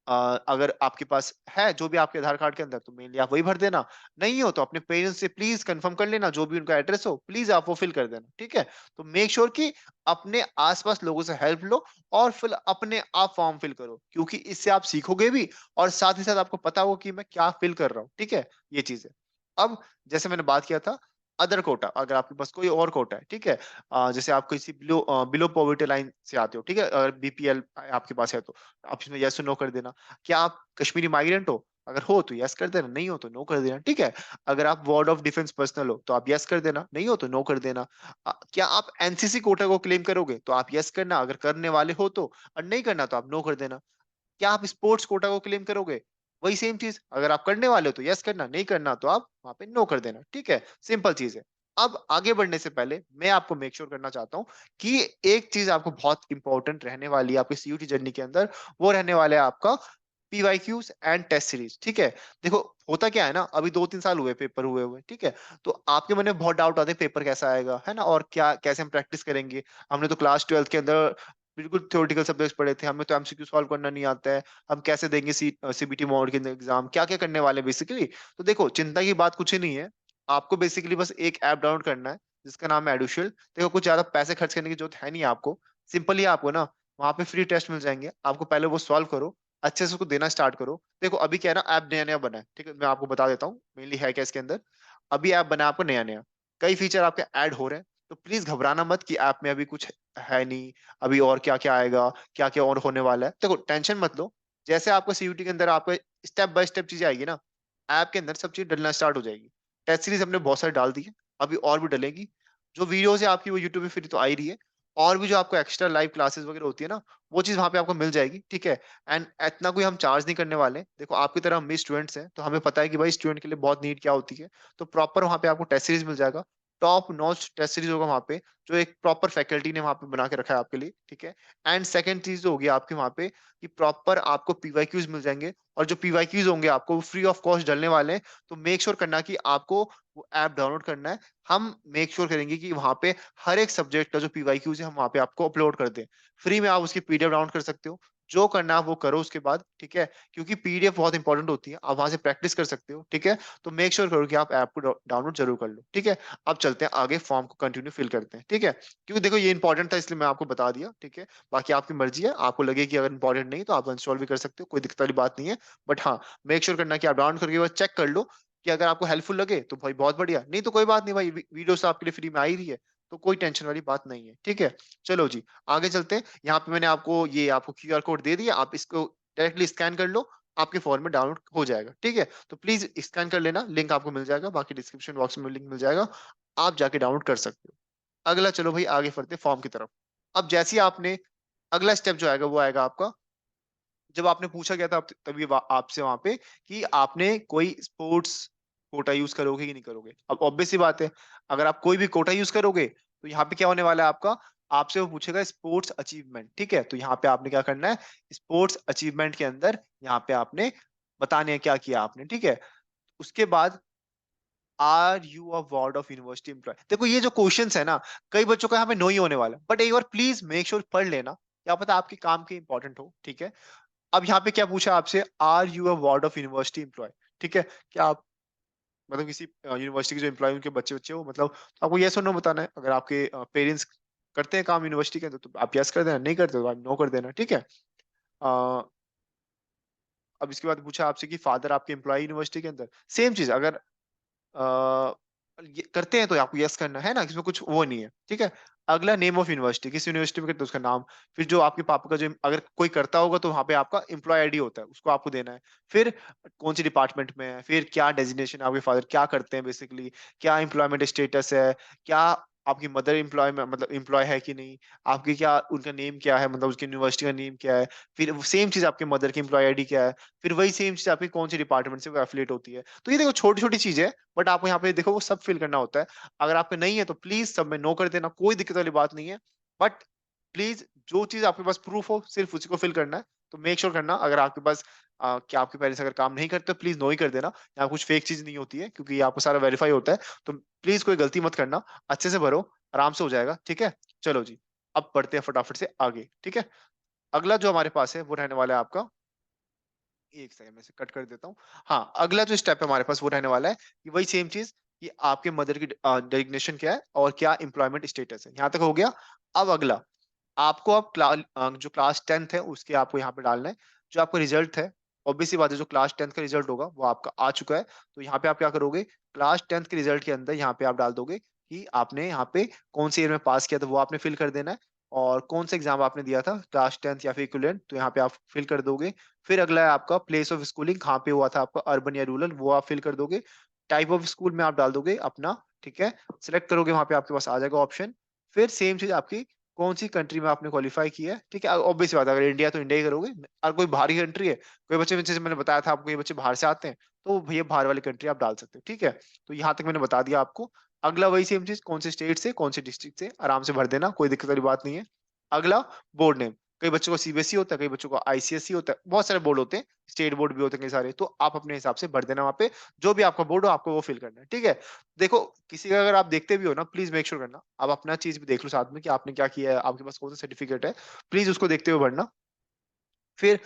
अगर आपके पास है जो भी आपके आधार कार्ड के अंदर, तो मेनली आप वही भर देना। नहीं हो तो अपने पेरेंट्स से प्लीज कंफर्म कर लेना, जो भी उनका एड्रेस हो प्लीज आप वो फिल कर देना, ठीक है। तो मेक श्योर कि अपने आसपास लोगों से हेल्प लो, और फिर अपने आप फॉर्म फिल करो, क्योंकि इससे आप सीखोगे भी, और साथ ही साथ आपको पता होगा कि मैं क्या फिल कर रहा हूँ, ठीक है। ये चीज है। अब जैसे मैंने बात किया था, अदर कोटा, अगर आपके पास कोई और कोटा है, ठीक है, जैसे आप किसी बिलो बिलो पॉवर्टी लाइन से आते हो, ठीक है, अगर बीपीएल आपके पास है, तो आप इसमें यस नो कर देना। क्या आप कश्मीरी माइग्रेंट हो, अगर हो तो यस कर देना, नहीं हो तो नो कर देना, ठीक है। अगर आप वार्ड ऑफ डिफेंस पर्सनल हो तो आप यस कर देना, नहीं हो तो नो कर देना। क्या आप एनसीसी कोटा को क्लेम करोगे, तो आप यस करना, अगर करने वाले हो तो, और नहीं करना तो आप नो कर देना। क्या आप स्पोर्ट्स कोटा को क्लेम करोगे, वही सेम चीज, अगर आप करने वाले हो तो यस करना, नहीं करना तो आप वहां पे नो कर देना, ठीक है। सिंपल चीज है। अब आगे बढ़ने से पहले मैं आपको मेक श्योर करना चाहता हूँ कि एक चीज आपको बहुत इंपॉर्टेंट रहने वाली है आपकी सीयूटी जर्नी के अंदर, वो रहने वाला है आपका पीवाईक्यूज एंड टेस्ट सीरीज, ठीक है। देखो, होता क्या है ना, अभी 2-3 साल हुए पेपर हुए हुए, ठीक है। तो आपके मन में बहुत डाउट आते हैं पेपर कैसा आएगा, है ना, और क्या कैसे हम प्रैक्टिस करेंगे। हमने तो क्लास 12th के अंदर बिल्कुल थ्योरेटिकल सब्जेक्ट्स पढ़े थे, हमें तो एमसीक्यू सॉल्व करना नहीं आता है, हम कैसे देंगे सीबीटी मोड के एग्जाम, क्या क्या करने वाले बेसिकली। तो देखो, चिंता की बात कुछ ही नहीं है, आपको बेसिकली बस एक ऐप डाउनलोड करना है, जिसका नाम है एडुशियल। देखो, कुछ ज्यादा पैसे खर्च करने की जरूरत है नहीं आपको, सिंपली आपको ना वहाँ पे फ्री टेस्ट मिल जाएंगे, आपको पहले वो सॉल्व करो, अच्छे से उसको देना स्टार्ट करो। देखो, अभी क्या है ना, ऐप नया नया बना है, ठीक है, मैं आपको बता देता हूँ मेनली है क्या इसके अंदर। अभी ऐप बना है आपको नया नया, कई फीचर आपके ऐड हो रहे हैं, तो प्लीज घबराना मत कि ऐप में अभी कुछ है नहीं, अभी और क्या क्या आएगा, क्या क्या और होने वाला है। देखो, टेंशन मत लो, जैसे आपको सीयूटी के अंदर आपको स्टेप बाय स्टेप चीजें आएगी ना, ऐप के अंदर सब चीज डलना स्टार्ट हो जाएगी। टेस्ट सीरीज हमने बहुत सारी डाल दी है, अभी और भी डलेगी। जो वीडियोस है आपकी वो यूट्यूब पे फ्री तो आ ही रही है, और भी जो आपको एक्स्ट्रा लाइव क्लासेस वगैरह होती है ना, वो चीज वहां पे आपको मिल जाएगी, ठीक है। एंड इतना कोई हम चार्ज नहीं करने वाले। देखो, आपकी तरह हम भी स्टूडेंट्स हैं, तो हमें पता है कि भाई स्टूडेंट के लिए बहुत नीड क्या होती है। तो प्रॉपर वहां पे आपको टेस्ट सीरीज मिल जाएगा, टॉप नॉच टेस्ट सीरीज होगा वहां पे, जो एक प्रॉपर फैकल्टी ने वहां पे बना के रखा है आपके लिए, ठीक है। एंड सेकंड चीज जो होगी आपके वहां पे, कि प्रॉपर आपको पीवाईक्यूज मिल जाएंगे, और जो पीवाईक्यूज होंगे आपको वो फ्री ऑफ कॉस्ट डलने वाले हैं। तो मेक श्योर करना कि आपको वो ऐप डाउनलोड करना है। हम मेक श्योर करेंगे कि वहां पे हर एक सब्जेक्ट का जो पीवाईक्यूज है हम वहां पे आपको अपलोड कर दें, फ्री में आप उसकी पीडीएफ डाउनलोड कर सकते हो। जो करना है आप वो करो उसके बाद, ठीक है, क्योंकि पीडीएफ बहुत इंपॉर्टेंट होती है, आप वहां से प्रैक्टिस कर सकते हो, ठीक है। तो मेक श्योर करो कि आप ऐप को डाउनलोड जरूर कर लो, ठीक है। अब चलते हैं आगे, फॉर्म को कंटिन्यू फिल करते हैं, ठीक है, क्योंकि देखो ये इंपॉर्टेंट था इसलिए मैं आपको बता दिया, ठीक है। बाकी आपकी मर्जी है, आपको लगे कि अगर इंपॉर्टेंट नहीं तो आप इंस्टॉल भी कर सकते हो, कोई दिक्कत वाली बात नहीं है। बट हाँ, मेक श्योर करना कि आप डाउनलोड करके बस चेक कर लो, कि अगर आपको हेल्पफुल लगे तो भाई बहुत बढ़िया, नहीं तो कोई बात नहीं भाई, वीडियो तो आपके लिए फ्री में आ ही रही है, तो कोई टेंशन वाली बात नहीं है, ठीक है। चलो जी, आगे चलते हैं। यहाँ पे मैंने आपको क्यूआर कोड दे दिया, आप इसको डायरेक्टली स्कैन कर लो, आपके फोन में डाउनलोड हो जाएगा, ठीक है। तो प्लीज स्कैन कर लेना, लिंक आपको मिल जाएगा, बाकी डिस्क्रिप्शन बॉक्स में लिंक मिल जाएगा, आप जाके डाउनलोड कर सकते हो। अगला चलो भाई, आगे बढ़ते फॉर्म की तरफ। अब जैसे ही आपने अगला स्टेप जो आएगा वो आएगा आपका, जब आपने पूछा गया था तभी आपसे वहां पे कि आपने कोई स्पोर्ट्स कोटा यूज करोगे कि नहीं करोगे। अब ऑब्वियस सी बात है, अगर आप कोई भी कोटा यूज करोगे तो यहाँ पे क्या होने वाला है आपका, आपसे वो पूछेगा स्पोर्ट्स अचीवमेंट, ठीक है? तो यहाँ पे आपने क्या करना है, स्पोर्ट्स अचीवमेंट के अंदर यहाँ पे आपने बताने हैं क्या किया आपने, ठीक है? उसके बाद are you a ward of university employee? देखो ये जो क्वेश्चंस है ना, कई बच्चों का यहाँ पे नो ही होने वाला है, बट एक बार प्लीज मेक श्योर पढ़ लेना, क्या पता आपके काम के इंपॉर्टेंट हो, ठीक है? अब यहाँ पे क्या पूछा आपसे, are you a ward of university employee, ठीक है? क्या आप मतलब किसी यूनिवर्सिटी के जो एम्प्लॉय उनके बच्चे बच्चे हो, मतलब तो आपको यस और नो बताना है। अगर आपके पेरेंट्स करते हैं काम यूनिवर्सिटी के अंदर तो आप यस कर देना, नहीं करते तो आप नो कर देना, ठीक है? अ, अब इसके बाद पूछा आपसे कि फादर आपके एम्प्लॉय यूनिवर्सिटी के अंदर, सेम चीज अगर अ, ये करते हैं तो आपको यस करना है ना, इसमें कुछ वो नहीं है, ठीक है? अगला नेम ऑफ यूनिवर्सिटी, किस यूनिवर्सिटी में करते हैं उसका नाम, फिर जो आपके पापा का जो अगर कोई करता होगा तो वहाँ पे आपका एम्प्लॉय आईडी होता है, उसको आपको देना है। फिर कौन सी डिपार्टमेंट में है, फिर क्या डेजिग्नेशन आपके फादर क्या करते हैं बेसिकली, क्या एम्प्लॉयमेंट स्टेटस है, क्या आपकी मदर एम्प्लॉय में मतलब एम्प्लॉय है कि नहीं, आपकी क्या उनका नेम क्या है, मतलब उसकी यूनिवर्सिटी का नेम क्या है, फिर सेम चीज आपके मदर की एम्प्लॉय आईडी क्या है, फिर वही सेम चीज आपकी कौन सी डिपार्टमेंट से एफिलिएट होती है। तो ये देखो छोटी छोटी चीजें है, बट आपको यहाँ पे देखो वो सब फिल करना होता है। अगर आपके नहीं है तो प्लीज सब में नो कर देना, कोई दिक्कत वाली बात नहीं है। बट प्लीज जो चीज आपके पास प्रूफ हो सिर्फ उसी को फिल करना है। तो मेक श्योर करना अगर आपके पास कि आपके पेरेंट्स अगर काम नहीं करते तो प्लीज नो ही कर देना। यहाँ कुछ फेक चीज नहीं होती है क्योंकि यहाँ पे सारा वेरीफाई होता है। तो प्लीज कोई गलती मत करना, अच्छे से भरो, आराम से हो जाएगा, ठीक है? चलो जी, अब बढ़ते हैं फटाफट से आगे, ठीक है? अगला जो हमारे पास है वो रहने वाला है आपका, एक सेकंड में से कट कर देता हूँ। हाँ, अगला जो स्टेप है हमारे पास वो रहने वाला है कि वही सेम चीज़ कि आपके मदर की डेजिग्नेशन क्या है और क्या एम्प्लॉयमेंट स्टेटस है। यहाँ तक हो गया। अब अगला, आपको अब जो क्लास 10th है उसके आपको यहाँ पे डालना है। जो आपका रिजल्ट है, ऑब्वियस सी बात है जो क्लास 10th का रिजल्ट होगा वो आपका आ चुका है। तो यहाँ पे आप क्या करोगे, क्लास 10th के रिजल्ट के अंदर यहाँ पे आप डाल दोगे कि आपने यहाँ पे कौन से ईयर में पास किया था वो आपने फिल कर देना है। और कौन सा एग्जाम आपने दिया था क्लास 10th या फिर इक्विवेलेंट, तो यहाँ पे आप फिल कर दोगे। फिर अगला है आपका प्लेस ऑफ स्कूलिंग, कहाँ पे हुआ था आपका, अर्बन या रूरल, वो आप फिल कर दोगे। टाइप ऑफ स्कूल में आप डाल दोगे अपना, ठीक है? सिलेक्ट करोगे, वहां पे आपके पास आ जाएगा ऑप्शन। फिर सेम चीज आपकी कौन सी कंट्री में आपने क्वालिफाई किया है, ठीक है? ऑब्वियस बात है, अगर इंडिया तो इंडिया ही करोगे। और कोई बाहरी कंट्री है, कोई बच्चे जैसे मैंने बताया था आपको ये बच्चे बाहर से आते हैं, तो भैया बाहर वाली कंट्री आप डाल सकते हो, ठीक है? तो यहाँ तक मैंने बता दिया आपको। अगला वही सेम चीज, कौन से स्टेट से कौन से डिस्ट्रिक्ट से, आराम से भर देना, कोई दिक्कत वाली बात नहीं है। अगला बोर्ड नेम, कई बच्चों को सीबीएसई होता है, कई बच्चों को आईसीएसई होता है, बहुत सारे बोर्ड होते हैं, स्टेट बोर्ड भी होते हैं कई सारे, तो आप अपने हिसाब से भर देना वहाँ पे। जो भी आपका बोर्ड हो आपको वो फिल करना है, ठीक है? देखो, किसी का अगर आप देखते भी हो ना, प्लीज मेक श्योर करना आप अपना चीज भी देख लो साथ में कि आपने क्या किया है, आपके पास कौन सा सर्टिफिकेट है, प्लीज उसको देखते हुए भरना। फिर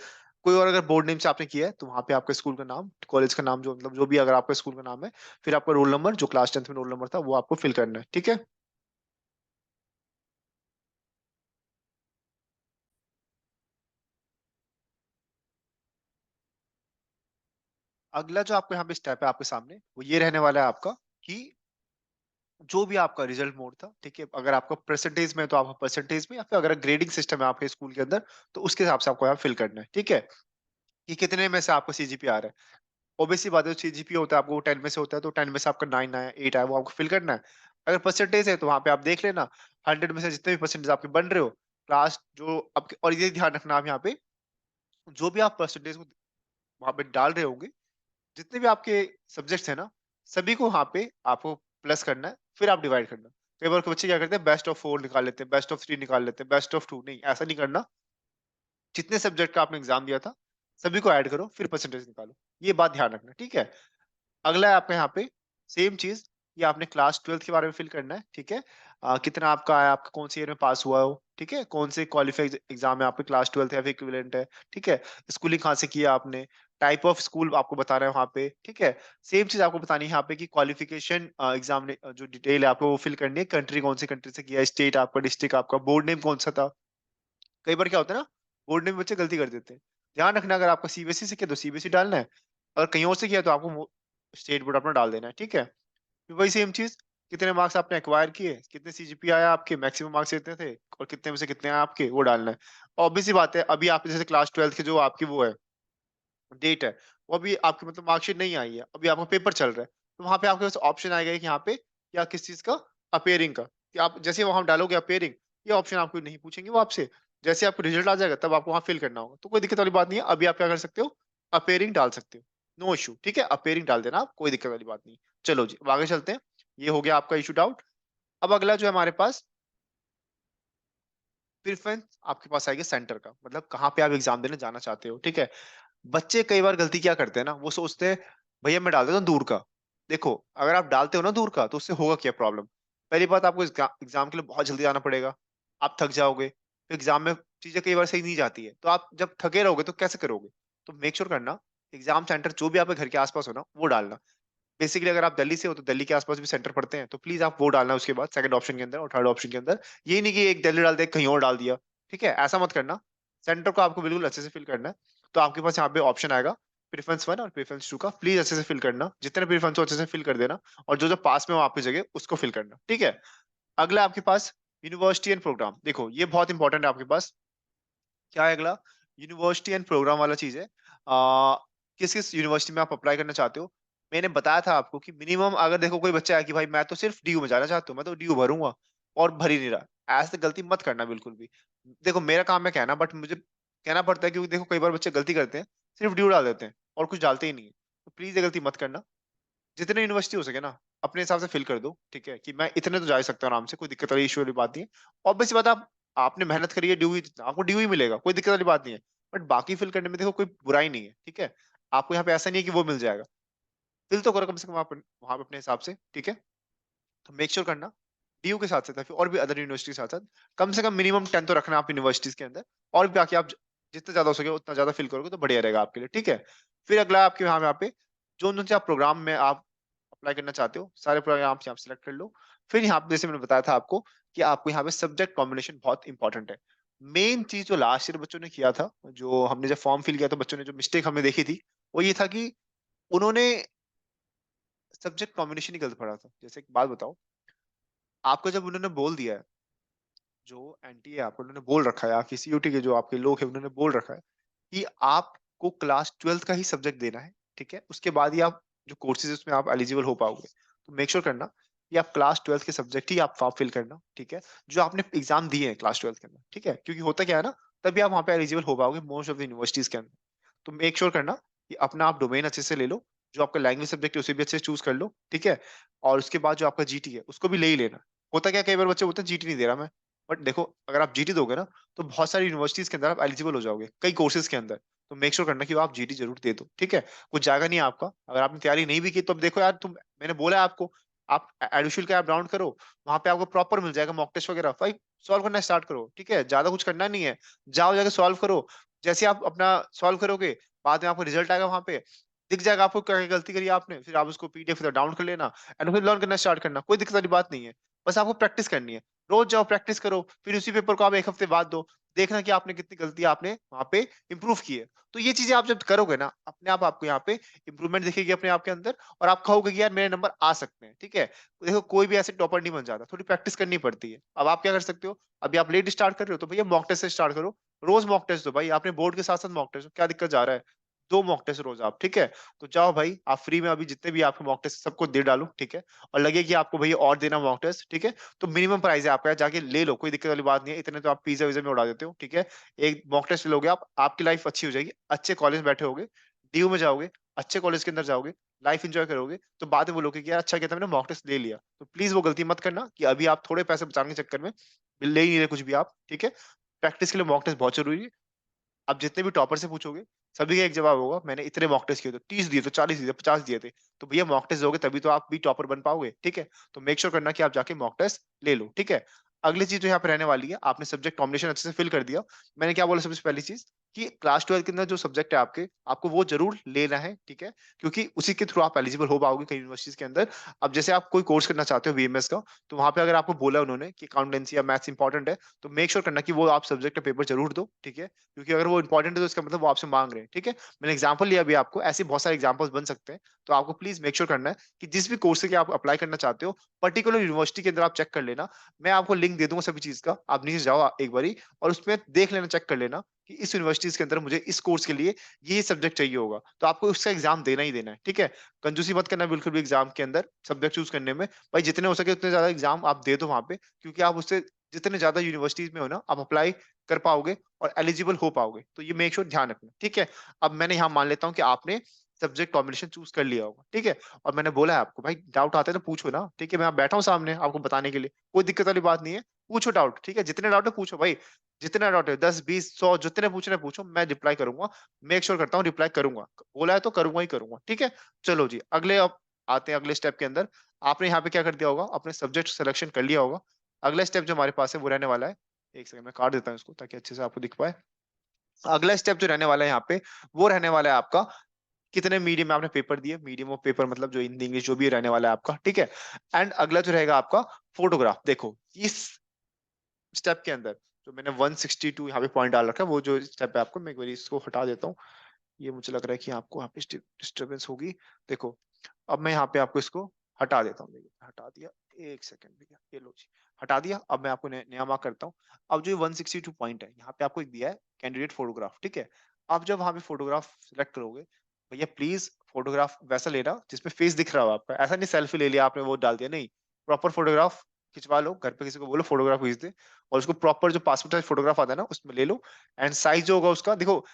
कोई और अगर बोर्ड नेम से आपने किया है तो वहां पे आपके स्कूल का नाम, कॉलेज का नाम, जो मतलब जो भी अगर आपका स्कूल का नाम है, फिर आपका रोल नंबर, जो क्लास 10th में रोल नंबर था वो आपको फिल करना है, ठीक है? अगला जो आपको यहाँ पे स्टेप है आपके सामने वो ये रहने वाला है आपका कि जो भी आपका रिजल्ट मोड था, ठीक है? अगर आपका परसेंटेज में है तो आपका परसेंटेज में, या फिर अगर ग्रेडिंग सिस्टम है आपके स्कूल के अंदर तो उसके हिसाब से आपको यहाँ फिल करना है, ठीक है? कि कितने में से आपको सीजीपी आ रहा है। ऑब्वियस सी बात है, सीजीपी होता है आपको 10 में से होता है तो 10 में से आपका 9 आया, 8 आया, वो आपको फिल करना है। अगर परसेंटेज है तो वहां पे आप देख लेना, 100 में से जितने भी परसेंटेज आपके बन रहे हो, क्लास जो आपके, और ये ध्यान रखना आप यहाँ पे जो भी आप परसेंटेज को वहां पे डाल रहे होंगे, जितने भी आपके सब्जेक्ट्स है ना, सभी को वहाँ पे आपको प्लस करना है, फिर आप डिवाइड करना। कई बार के बच्चे क्या करते हैं, बेस्ट ऑफ 4 निकाल लेते हैं, बेस्ट ऑफ 3 निकाल लेते हैं, बेस्ट ऑफ 2, नहीं ऐसा नहीं करना। जितने सब्जेक्ट का आपने एग्जाम दिया था, सभी को ऐड करो, फिर परसेंटेज निकालो। ये बात ध्यान रखना, ठीक है? अगला है आपका यहाँ पे सेम चीज, ये आपने क्लास 12th के बारे में फिल करना है, ठीक है? कितना आपका आया, आपका कौन से ईयर में पास हुआ हो, ठीक है? कौन से क्वालिफाइड एग्जाम है आपके, क्लास 12th या फिर इक्विवेलेंट है, ठीक है? स्कूलिंग कहाँ से किया आपने, टाइप ऑफ स्कूल आपको बताना है वहाँ पे, ठीक है? सेम चीज आपको बतानी है यहाँ पे कि क्वालिफिकेशन एग्जाम जो डिटेल है आपको वो फिल करनी है, कंट्री कौन सी कंट्री से किया, स्टेट आपका, डिस्ट्रिक्ट आपका, बोर्ड नेम कौन सा था। कई बार क्या होता है ना, बोर्ड में बच्चे गलती कर देते हैं। ध्यान रखना, अगर आपका सीबीएसई से किया तो सीबीएसई डालना है, अगर कहीं और से किया तो आपको स्टेट बोर्ड अपना डाल देना है, ठीक है? फिर वही सेम चीज, कितने मार्क्स आपने एक्वायर किए, कितने सीजीपी आया आपके, मैक्सिमम मार्क्स कितने थे, और कितने में से कितने आए आपके, वो डालना है। ऑब्वियस सी बात है, अभी आप जैसे क्लास 12th के जो आपकी वो है डेट है, वो अभी आपकी मतलब मार्कशीट नहीं आई है, अभी आपका पेपर चल रहा है, तो वहां पे आपके पास ऑप्शन आएगा कि यहाँ पे क्या किस चीज का, अपेयरिंग का, कि आप जैसे वहां डालोगे अपेयरिंग, ये ऑप्शन आपको नहीं पूछेंगे वो आपसे। जैसे आपको रिजल्ट आ जाएगा तब आपको वहां फिल करना होगा, तो कोई दिक्कत वाली बात नहीं है, अभी आप क्या कर सकते हो, अपेयरिंग डाल सकते हो। नो इशू, ठीक है? अपेयरिंग डाल देना आप, कोई दिक्कत वाली बात नहीं। चलो जी, अब आगे चलते हैं। ये हो गया आपका इशू डाउट। अब अगला जो है हमारे पास प्रेफरेंस आपके पास आएगी सेंटर का, मतलब कहाँ पे आप एग्जाम देने जाना चाहते हो, ठीक है। बच्चे कई बार गलती क्या करते हैं ना, वो सोचते हैं भैया मैं डाल देता हूँ दूर का। देखो, अगर आप डालते हो ना दूर का, तो उससे होगा क्या प्रॉब्लम। पहली बात, आपको एग्जाम के लिए बहुत जल्दी आना पड़ेगा, आप थक जाओगे, तो एग्जाम में चीजें कई बार सही नहीं जाती है, तो आप जब थके रहोगे तो कैसे करोगे। तो मेक श्योर करना एग्जाम सेंटर जो भी आपके घर के आसपास हो ना, वो डालना। बेसिकली अगर आप दिल्ली से हो तो दिल्ली के आसपास भी सेंटर पड़ते हैं, तो प्लीज आप वो डालना उसके बाद सेकंड ऑप्शन के अंदर और थर्ड ऑप्शन के अंदर। ये नहीं कि एक दिल्ली डाल दिया कहीं और डाल दिया, ठीक है, ऐसा मत करना। सेंटर को आपको बिल्कुल अच्छे से फिल करना है। तो आपके पास यहाँ पे ऑप्शन आएगा प्रेफरेंस 1 और प्रेफरेंस 2 का, प्लीज अच्छे से फिल करना, जितने प्रेफरेंस हो अच्छे से फिल कर देना। और जो जो पास में हो आपकी जगह उसको फिल करना, ठीक है। अगला आपके पास यूनिवर्सिटी एंड प्रोग्राम, देखो ये बहुत इंपॉर्टेंट है आपके पास। क्या है अगला? यूनिवर्सिटी एंड प्रोग्राम वाला चीज है। किस किस यूनिवर्सिटी में आप अप्लाई करना चाहते हो। मैंने बताया था आपको कि मिनिमम, अगर देखो कोई बच्चा है कि भाई मैं तो सिर्फ डीयू में जाना चाहता हूँ, मैं तो डीयू भरूंगा और भर ही नहीं रहा, ऐसे गलती मत करना बिल्कुल भी। देखो मेरा काम है कहना, बट मुझे कहना पड़ता है क्योंकि देखो कई बार बच्चे गलती करते हैं, सिर्फ डीयू डाल देते हैं और कुछ डालते ही नहीं है। तो प्लीज ये गलती मत करना। जितने यूनिवर्सिटी हो सके ना, अपने हिसाब से फिल कर दो, ठीक है, कि मैं इतने तो जा ही सकता हूँ आराम से, कोई दिक्कत वाली इशू वाली बात नहीं है। ऑब्वियस बात, आप आपने मेहनत करी है, ड्यू ही आपको ड्यू ही मिलेगा, कोई दिक्कत वाली बात नहीं है। बट बाकी फिल करने में देखो कोई बुराई नहीं है, ठीक है। आपको यहाँ पे ऐसा नहीं है कि वो मिल जाएगा, फिल तो करो कम से कम आप वहां पे अपने हिसाब से, ठीक है। तो मेक श्योर करना डीयू के साथ साथ या फिर और भी अदर यूनिवर्सिटी के साथ साथ कम से कम मिनिमम 10 तो रखना आप यूनिवर्सिटीज के अंदर। और भी बाकी आप जितना ज्यादा हो सके उतना ज्यादा फिल करोगे तो बढ़िया रहेगा आपके लिए, ठीक है। फिर अगला आपके यहाँ पे जो जो आप प्रोग्राम में आप अप्लाई करना चाहते हो, सारे प्रोग्राम आप सिलेक्ट कर लो। फिर यहाँ पे जैसे मैंने बताया था आपको कि आपको यहाँ पे सब्जेक्ट कॉम्बिनेशन बहुत इंपॉर्टेंट है। मेन चीज जो लास्ट ईयर बच्चों ने किया था, जो हमने जब फॉर्म फिल किया था, बच्चों ने जो मिस्टेक हमने देखी थी, वो ये था कि उन्होंने सब्जेक्ट कॉम्बिनेशन ही गलत पढ़ा था। जैसे एक बात बताओ, आपको जब उन्होंने बोल दिया है, जो एनटीए आपको उन्होंने बोल रखा है, आपकी सीयूटी के जो आपके लोग हैं उन्होंने बोल रखा है कि आपको क्लास 12th का ही सब्जेक्ट देना है, ठीक है। उसके बाद ही आप जो कोर्सेज उसमें आप एलिजिबल हो पाओगे। तो मेक श्योर करना कि आप क्लास 12th के सब्जेक्ट ही आप फॉर्म फिल करना, ठीक है, जो आपने एग्जाम दिए हैं क्लास 12th के अंदर, ठीक है, क्योंकि होता क्या है ना, तभी आप वहाँ पे एलिजिबल हो पाओगे मोस्ट ऑफ द यूनिवर्सिटीज के अंदर। तो मेक श्योर करना कि अपना आप डोमेन अच्छे से ले लो, जो आपका लैंग्वेज सब्जेक्ट है उसे भी अच्छे से चूज कर लो, ठीक है। और उसके बाद जो आपका जीटी है उसको भी ले ही लेना। होता क्या, कई बार बच्चे बोलते हैं जीटी नहीं दे रहा मैं, बट देखो अगर आप जीटी दोगे ना, तो बहुत सारी यूनिवर्सिटीज के अंदर आप एलिजिबल हो जाओगे कई कोर्सेज के अंदर। तो मेक श्योर करना कि आप जीटी जरूर दे दो, ठीक है। कुछ जाएगा नहीं आपका, अगर आपने तैयारी नहीं भी की तो अब देखो यार, तुम मैंने बोला है आपको, आप एडुशियल का ऐप डाउनलोड करो, वहां पे आपको प्रॉपर मिल जाएगा मॉक टेस्ट वगैरह, भाई सॉल्व करना स्टार्ट करो, ठीक है, ज्यादा कुछ करना नहीं है। जाओ जाके सॉल्व करो, जैसे आप अपना सॉल्व करोगे, बाद में आपको रिजल्ट आएगा, वहां पे दिख जाएगा आपको क्या क्या गलती करी आपने, फिर आप उसको पीडीएफ डाउनलोड कर लेना एंड फिर लर्न करना स्टार्ट करना, कोई दिक्कत वाली बात नहीं है। बस आपको प्रैक्टिस करनी है, रोज जाओ प्रैक्टिस करो, फिर उसी पेपर को आप एक हफ्ते बाद दो, देखना कि आपने कितनी गलती आपने वहां पे इंप्रूव की है। तो ये चीजें आप जब करोगे ना, अपने आप आपको यहाँ पे इंप्रूवमेंट दिखेगी अपने आप के अंदर, और आप कहोगे कि यार मेरे नंबर आ सकते हैं, ठीक है। देखो कोई भी ऐसे टॉपर नहीं बन जाता, थोड़ी प्रैक्टिस करनी पड़ती है। अब आप क्या कर सकते हो, अभी आप लेट स्टार्ट कर रहे हो तो भैया मॉक टेस्ट से स्टार्ट करो, रोज मॉक टेस्ट दो भाई, आपने बोर्ड के साथ साथ मॉक टेस्ट, क्या दिक्कत जा रहा है। दो मॉक टेस्ट रोज आप, ठीक है। तो जाओ भाई, आप फ्री में अभी जितने भी आपके मॉक टेस्ट सबको दे डालो, ठीक है। और लगे कि आपको भैया और देना मॉक टेस्ट, ठीक है, तो मिनिमम प्राइस है आपका, जाके ले लो, कोई दिक्कत वाली बात नहीं है, इतने तो आप पिज्जा विज़ा में उड़ा देते हो, ठीक है। एक मॉक टेस्ट लोगे आप, आपकी लाइफ अच्छी हो जाएगी, अच्छे कॉलेज में बैठे होगे, डीयू में जाओगे, अच्छे कॉलेज के अंदर जाओगे, लाइफ एंजॉय करोगे, तो बाद में बोलोगे कि यार अच्छा किया था मैंने मॉक टेस्ट ले लिया। तो प्लीज वो गलती मत करना कि अभी आप थोड़े पैसे बचाने के चक्कर में ले ही नहीं रहे कुछ भी आप, ठीक है। प्रैक्टिस के लिए मॉक टेस्ट बहुत जरूरी है। आप जितने भी टॉपर से पूछोगे, सभी का एक जवाब होगा, मैंने इतने मॉक टेस्ट किए थे, 30 दिए थे, 40 दिए थे, 50 दिए थे। तो भैया मॉक टेस्ट दोगे तभी तो आप भी टॉपर बन पाओगे, ठीक है। तो मेक श्योर करना कि आप जाके मॉक टेस्ट ले लो, ठीक है। अगली चीज जो यहाँ पे रहने वाली है, आपने सब्जेक्ट कॉम्बिनेशन अच्छे से फिल कर दिया। मैंने क्या बोला सबसे पहली चीज, कि क्लास 12 के अंदर जो सब्जेक्ट है आपके, आपको वो जरूर लेना है, ठीक है, क्योंकि उसी के थ्रू आप एलिजिबल हो पाओगे कई यूनिवर्सिटीज के अंदर। अब जैसे आप कोई कोर्स करना चाहते हो बीएमएस का, तो वहां पे अगर आपको बोला उन्होंने कि अकाउंटेंसी या मैथ्स इंपॉर्टेंट है, तो मेक श्योर करना कि वो आप सब्जेक्ट का पेपर जरूर दो, ठीक है। क्योंकि अगर वो इंपॉर्टेंट है तो इसका मतलब वो आपसे मांग रहे हैं, ठीक है। मैंने एग्जांपल लिया अभी आपको, ऐसे बहुत सारे एग्जांपल्स बन सकते हैं। तो आपको प्लीज मेक श्योर करना है कि जिस भी कोर्स के आप अप्लाई करना चाहते हो, पर्टिकुलर यूनिवर्सिटी के अंदर आप चेक कर लेना। मैं आपको लिंक दे दूंगा सभी चीज का, आप नीचे जाओ एक बारी और उसमें देख लेना, चेक कर लेना कि इस यूनिवर्सिटीज के अंदर मुझे इस कोर्स के लिए ये सब्जेक्ट चाहिए होगा, तो आपको उसका एग्जाम देना ही देना है, ठीक है। कंजूसी मत करना बिल्कुल भी एग्जाम के अंदर सब्जेक्ट चूज करने में, भाई जितने हो सके उतने ज्यादा एग्जाम आप दे दो वहां पे, क्योंकि आप उससे जितने ज्यादा यूनिवर्सिटीज में हो ना, आप अप्लाई कर पाओगे और एलिजिबल हो पाओगे। तो ये मेक श्योर ध्यान रखना, ठीक है। अब मैंने यहाँ मान लेता हूँ कि आपने सब्जेक्ट कॉम्बिनेशन चूज कर लिया होगा, ठीक है। और मैंने बोला है आपको भाई डाउट आते हैं तो पूछो ना, ठीक है, मैं आप बैठा हूँ सामने आपको बताने के लिए, कोई दिक्कत वाली बात नहीं है। पूछो डाउट, ठीक है? जितने डाउट है पूछो भाई, जितने डाउट है 10, 20, 100 जितने पूछने हैं पूछो, मैं रिप्लाई करूँगा। मेक श्योर करता हूँ रिप्लाई करूँगा। बोला है तो करूँगा ही करूँगा, ठीक है? चलो जी, अगले अब आते हैं अगले स्टेप के अंदर। आपने यहाँ पे क्या कर दिया होगा, अपने सब्जेक्ट सिलेक्शन कर लिया होगा। अगला स्टेप जो हमारे पास है वो रहने वाला है, एक सेकंड मैं काट देता हूँ इसको ताकि अच्छे से आपको दिख पाए। अगला स्टेप जो रहने वाला है यहाँ पे, वो रहने वाला है आपका कितने मीडियम में आपने पेपर दिए, मीडियम ऑफ पेपर मतलब जो हिंदी इंग्लिश जो भी रहने वाला है आपका, ठीक है? एंड अगला जो रहेगा आपका फोटोग्राफ। देखो इस स्टेप के अंदर जो मैंने 162 यहाँ पे पॉइंट डाल रखा है, वो जो स्टेप है आपको, मैं एक बार इसको हटा देता हूँ। ये मुझे लग रहा है कि आपको यहाँ पे डिस्टर्बेंस होगी। देखो अब मैं यहाँ पे आपको इसको हटा देता हूँ। देखिए हटा दिया, एक सेकंड भैया, ये लो जी, हटा दिया। अब मैं आपको नया मार्क करता हूँ। अब जो 162 पॉइंट है यहाँ पे आपको एक दिया है कैंडिडेट फोटोग्राफ, ठीक है? आप जब वहां पे फोटोग्राफ सिलेक्ट करोगे, भैया प्लीज फोटोग्राफ वैसा लेना जिसमें फेस दिख रहा हो आपका। ऐसा नहीं सेल्फी ले लिया आपने वो डाल दिया, नहीं। प्रॉपर फोटोग्राफ खिंचवा लो, घर पे किसी को बोलो फोटोग्राफ खींच दे, और उसको प्रॉपर जो पासपोर्ट साइज फोटोग्राफ आता है ना उसमें ले लो। एंड साइज जो होगा उसका देखो,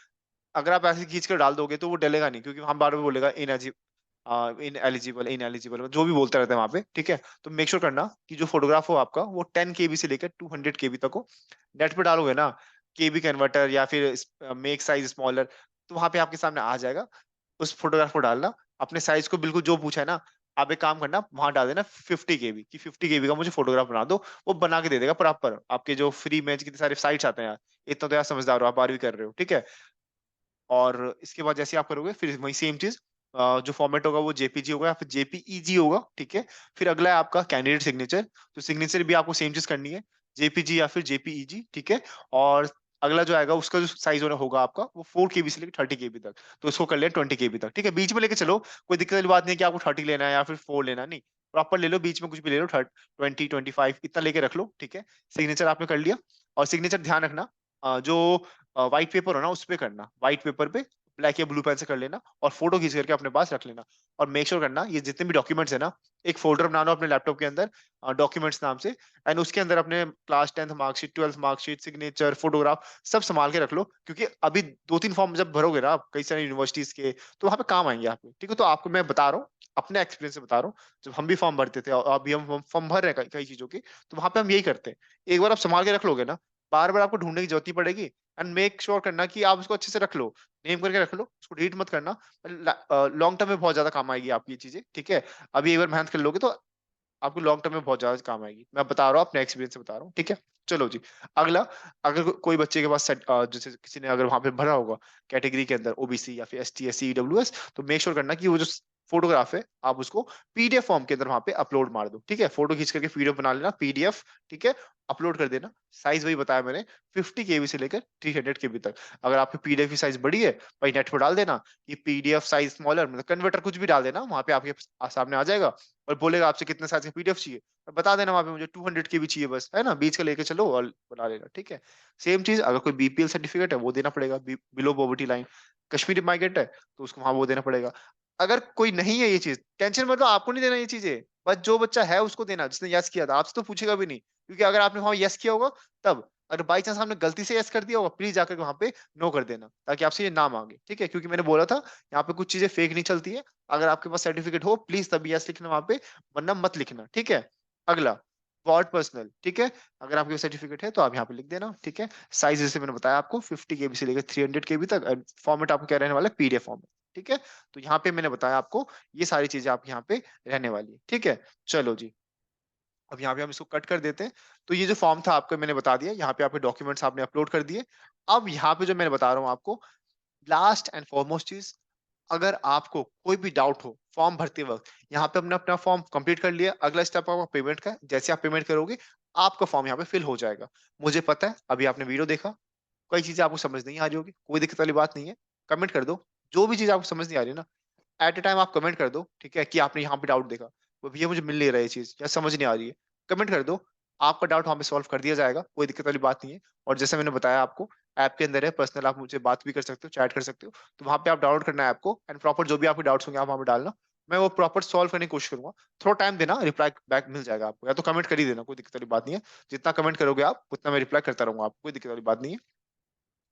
अगर आप ऐसे खींच कर डाल दोगे तो वो डलेगा नहीं, क्योंकि हम बार बार बोलेगा इन एलिजिबल जो भी बोलता रहता है वहां पे, ठीक है? तो मेक श्योर करना कि जो फोटोग्राफ हो आपका वो 10 केबी से लेकर 200 केबी तक हो। नेट पे डालोगे ना केबी कन्वर्टर या फिर मेक साइज स्मॉलर, तो वहां पे आपके सामने आ जाएगा। उस फोटोग्राफ को डालना, अपने साइज को बिल्कुल जो पूछा है ना, आप एक काम करना वहां डाल देना 50 केबी की, 50 केबी का मुझे फोटोग्राफ बना दो। वो बना के दे देगा प्रॉपर। आपके जो फ्री में कितने सारे साइट्स आते हैं यार, इतना तो यार समझदार हो आप, 12वीं कर रहे हो, ठीक है? और इसके बाद जैसे आप करोगे फिर वही सेम चीज, जो फॉर्मेट होगा वो जेपीजी होगा या फिर जेपीईजी होगा, ठीक है? फिर अगला है आपका कैंडिडेट सिग्नेचर। तो सिग्नेचर भी आपको सेम चीज करनी है, जेपीजी या फिर जेपीईजी, ठीक है? और अगला जो आएगा उसका जो साइज होगा आपका वो 4 केबी से लेकर 30 केबी तक। तो इसको कर लें 20 केबी तक, ठीक है? बीच में लेके चलो, कोई दिक्कत वाली बात नहीं है कि आपको 30 लेना है या फिर 4 लेना है, नहीं। प्रॉपर ले लो, बीच में कुछ भी ले लो, 20, 25 इतना लेके रख लो, ठीक है? सिग्नेचर आपने कर लिया। और सिग्नेचर ध्यान रखना, जो व्हाइट पेपर हो ना उस पे करना, व्हाइट पेपर पे ब्लैक या ब्लू पेन से कर लेना, और फोटो खींच करके अपने पास रख लेना। और मेक श्योर करना ये जितने भी डॉक्यूमेंट्स है ना, एक फोल्डर बना लो अपने लैपटॉप के अंदर, डॉक्यूमेंट्स नाम से। एंड उसके अंदर अपने class 10th marksheet, 12th marksheet, signature, photograph सब संभाल के रख लो, क्योंकि अभी 2-3 फॉर्म जब भरोगे ना आप कई सारी यूनिवर्सिटीज के, तो वहां पे काम आएंगे आपको, ठीक है? तो आपको मैं बता रहा हूँ, अपने एक्सपीरियंस से बता रहा हूँ। जब हम भी फॉर्म भरते थे और अभी हम फॉर्म भर रहे हैं कई कई चीजों की, तो वहां पे हम यही करते हैं। एक बार आप संभाल के रख लोगे ना, बार बार आपको ढूंढने की जरूरत नहीं पड़ेगी। एंड मेक श्योर करना कि आप उसको अच्छे से रख लो, नेम करके रख लो, उसको डिलीट मत करना। लॉन्ग टर्म में बहुत ज्यादा काम आएगी आपकी ये चीजें, ठीक है? अभी एक बार मेहनत कर लोगे तो आपको लॉन्ग टर्म में बहुत ज्यादा काम आएगी। मैं बता रहा हूँ, अपने एक्सपीरियंस से बता रहा हूँ, ठीक है? चलो जी, अगला, अगर कोई बच्चे के पास जैसे किसी ने अगर वहां पे भरा होगा कैटेगरी के अंदर ओबीसी या फिर एसटी, एससी, ईडब्ल्यूएस, तो मेक श्योर करना कि वो जो फोटोग्राफ है आप उसको पीडीएफ फॉर्म के अंदर वहां पे अपलोड मार दो, ठीक है? फोटो खींच करके पीडीएफ बना लेना, पीडीएफ, ठीक है? अपलोड कर देना। साइज वही बताया मैंने, 50 केबी से लेकर 300 केबी तक। अगर आपकी पीडीएफ की साइज बड़ी है, भाई नेट पर डाल देना कि पीडीएफ साइज स्मॉलर, मतलब कन्वर्टर कुछ भी डाल देना, वहां पे आपके सामने आ जाएगा। और बोलेगा आपसे कितने साइज का पीडीएफ चाहिए, तो बता देना वहां पे मुझे 200 केबी चाहिए बस, है ना? बीच का लेके चलो और बना लेना, ठीक है? सेम चीज अगर कोई बीपीएल सर्टिफिकेट है वो देना पड़ेगा, below poverty line. Kashmiri migrant है तो उसको वहां वो देना पड़ेगा। अगर कोई नहीं है ये चीज, टेंशन मत लो, आपको नहीं देना ये चीजें, बस जो बच्चा है उसको देना जिसने यस किया था। आपसे तो पूछेगा भी नहीं, क्योंकि अगर आपने वहां यस किया होगा तब। अगर बाई चांस आपने गलती से यस कर दिया होगा, प्लीज जाकर वहां पे नो कर देना, ताकि आपसे ये ना मांगे, ठीक है? क्योंकि मैंने बोला था यहाँ पे कुछ चीजें फेक नहीं चलती है। अगर आपके पास सर्टिफिकेट हो प्लीज तभी यस लिखना वहां पे, वरना मत लिखना, ठीक है? अगला वॉर्ड पर्सनल, ठीक है? अगर आपके सर्टिफिकेट है तो आप यहाँ पे लिख देना, ठीक है? साइज जैसे मैंने बताया आपको 50 केबी से लेकर 300 केबी तक। फॉर्मेट आपको क्या रहने वाला है, पीडीएफ फॉर्मेट, ठीक है? तो यहाँ पे मैंने बताया आपको ये सारी चीजें आप यहाँ पे रहने वाली है, ठीक है? चलो जी, अब यहाँ पे हम इसको कट कर देते हैं। तो ये जो फॉर्म था आपको मैंने बता दिया, यहाँ पे आपके डॉक्यूमेंट्स आपने अपलोड कर दिए। अब यहाँ पे जो मैंने बता रहा हूँ आपको, लास्ट एंड फॉरमोस्ट चीज, अगर आपको कोई भी डाउट हो फॉर्म भरते वक्त, यहाँ पे हमने अपना फॉर्म कंप्लीट कर लिया। अगला स्टेप आपका पेमेंट का है। जैसे आप पेमेंट करोगे आपका फॉर्म यहाँ पे फिल हो जाएगा। मुझे पता है अभी आपने वीडियो देखा, कई चीजें आपको समझ नहीं आ रही होगी, कोई दिक्कत वाली बात नहीं है। कमेंट कर दो, जो भी चीज आपको समझ नहीं आ रही है ना, एट ए टाइम आप कमेंट कर दो, ठीक है? कि आपने यहाँ पे डाउट देखा, वो भैया मुझे मिल नहीं रहा है ये चीज या समझ नहीं आ रही है, कमेंट कर दो। आपका डाउट वहां पे सॉल्व कर दिया जाएगा, कोई दिक्कत वाली बात नहीं है। और जैसे मैंने बताया आपको, ऐप के अंदर है, पर्सनल आप मुझे बात भी कर सकते हो, चैट कर सकते हो। तो वहां पे आप डाउनलोड करना है आपको, एंड प्रॉपर जो भी आपके डाउट्स होंगे आप वहां पे डालना। मैं वो प्रॉपर सॉल्व करने की कोशिश करूंगा। थोड़ा टाइम देना, रिप्लाई बैक मिल जाएगा आपको, या तो कमेंट कर ही देना, कोई दिक्कत वाली बात नहीं है। जितना कमेंट करोगे आप उतना मैं रिप्लाई करता रहूंगा आपको, कोई दिक्कत वाली बात नहीं है।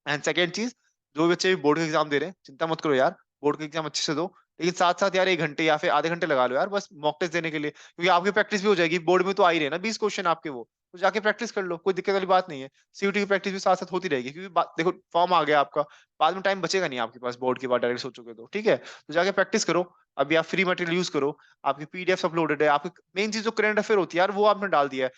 एंड सेकेंड चीज, जो बच्चे भी बोर्ड का एग्जाम दे रहे हैं, चिंता मत करो यार, बोर्ड का एग्जाम अच्छे से दो। लेकिन साथ-साथ यार 1 घंटे या फिर आधे घंटे लगा लो यार बस मॉक टेस्ट देने के लिए, क्योंकि आपकी प्रैक्टिस भी हो जाएगी, बोर्ड में तो आ ही रहे हैं ना 20 क्वेश्चन आपके वो, तो जाके प्रैक्टिस कर लो, कोई दिक्कत वाली बात नहीं है। सीयूटी की प्रैक्टिस भी साथ-साथ होती रहेगी, क्योंकि बा देखो फॉर्म आ गया आपका, बाद में टाइम बचेगा नहीं आपके पास बोर्ड के बाद डायरेक्ट सोचोगे तो, ठीक है? तो जाके प्रैक्टिस करो, अभी आप फ्री मटेरियल यूज़ करो, आपकी पीडीएफ्स अपलोडेड है, आपकी मेन चीज़ जो करंट अफेयर होती है यार वो आपने डाल दिया है।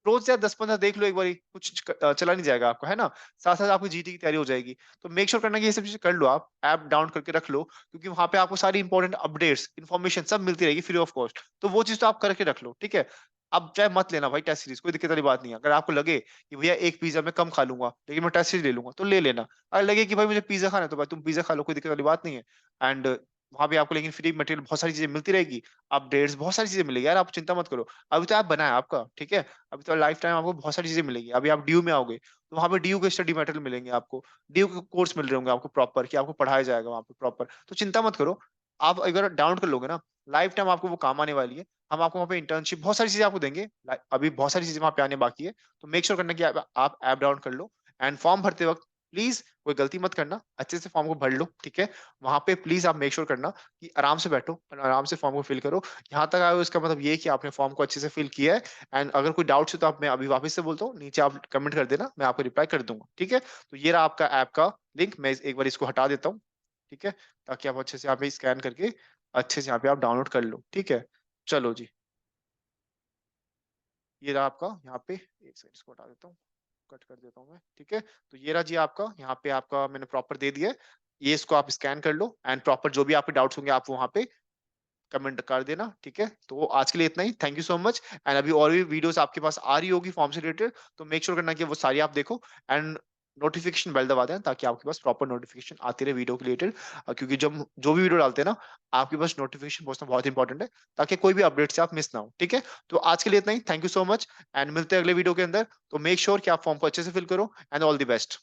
रोज यार 10-15 देख लो एक बारी, कुछ चला नहीं जाएगा आपका, है ना? साथ-साथ आपकी जीटी की तैयारी हो जाएगी। तो मेक श्योर करना कि ये सब चीज़ें कर लो आप, ऐप डाउन करके रख लो, क्योंकि वहाँ पे आपको सारी इंपॉर्टेंट अपडेट्स, इन्फॉर्मेशन सब मिलती रहेगी फ्री ऑफ कॉस्ट। तो वो चीज़ तो आप करके रख लो, ठीक है? अब चाहे मत लेना भाई टेस्ट सीरीज़, कोई दिक्कत वाली बात नहीं है। अगर आपको लगे कि भैया 1 पिज़्ज़ा मैं कम खा लूँगा, लेकिन मैं टेस्ट सीरीज़ ले लूँगा, तो ले लेना। अगर लगे कि भाई मुझे पिज़्ज़ा खाना है, तो भाई तुम पिज़्ज़ा खा लो, कोई दिक्कत वाली बात नहीं है। एंड वहाँ पे आपको लेकिन फ्री मटेरियल बहुत सारी चीज़ें मिलती रहेगी, अपडेट्स बहुत सारी चीज़ें मिलेगी यार, आप चिंता मत करो। अभी तो ऐप बना है आपका, ठीक है? अभी तो लाइफ टाइम आपको बहुत सारी चीज़ें मिलेंगी। अभी आप डीयू में आओगे, तो वहाँ पे डीयू के स्टडी मटेरियल मिलेंगे आपको। डीयू के कोर्स मिल रहे होंगे आपको प्रॉपर, कि आपको पढ़ाया जाएगा वहाँ पे प्रॉपर। तो चिंता मत करो। आप अगर डाउनलोड कर लोगे ना, लाइफ टाइम आपको वो काम आने वाली है। हम आपको वहाँ पे इंटर्नशिप बहुत सारी चीज़ें आपको देंगे। अभी बहुत सारी चीज़ें वहाँ पे आने बाकी है। तो मेक श्योर करना कि आप ऐप डाउनलोड कर लो, एंड फॉर्म भरते वक़्त प्लीज़ कोई गलती मत करना। अच्छे से फॉर्म को भर लो, ठीक है? वहाँ पे प्लीज़ आप मेक श्योर करना कि आराम से बैठो और आराम से फॉर्म को फिल करो। यहाँ तक आए हो इसका मतलब ये है कि आपने फॉर्म को अच्छे से फिल किया है। एंड अगर कोई डाउट्स है तो आप मैं अभी वापस से बोलता हूँ, नीचे आप कमेंट कर देना, मैं आपको रिप्लाई कर दूँगा, ठीक है? तो ये रहा आपका ऐप का लिंक, मैं एक बार इसको हटा देता हूँ, ठीक है? ताकि आप अच्छे से यहाँ पे स्कैन करके अच्छे से यहाँ पे आप डाउनलोड कर लो, ठीक है? चलो जी, ये रहा आपका यहाँ पे, एक सेकंड इसको हटा देता हूँ, कट कर देता हूँ मैं, ठीक है? तो ये रहा जी आपका, यहाँ पे आपका मैंने प्रॉपर दे दिया है। ये इसको आप स्कैन कर लो, एंड प्रॉपर जो भी आपके डाउट्स होंगे आप वहाँ पे कमेंट कर देना, ठीक है? तो आज के लिए इतना ही। Thank you so much. And अभी और भी वीडियोज़ आपके पास आ रही होगी फॉर्म से रिलेटेड, तो मेक श्योर करना कि वो सारी आप देखो, एंड नोटिफ़िकेशन बेल दबा देना, ताकि आपके पास प्रॉपर नोटिफ़िकेशन आती रहे वीडियो के रिलेटेड। क्योंकि जब जो भी वीडियो डालते हैं ना, आपके पास नोटिफ़िकेशन पहुँचना बहुत इंपॉर्टेंट है, ताकि कोई भी अपडेट से आप मिस ना हो, ठीक है? तो आज के लिए इतना ही। Thank you so much, and मिलते हैं अगले वीडियो के अंदर। तो मेक श्योर कि आप फॉर्म को अच्छे से फिल करो, एंड ऑल द बेस्ट।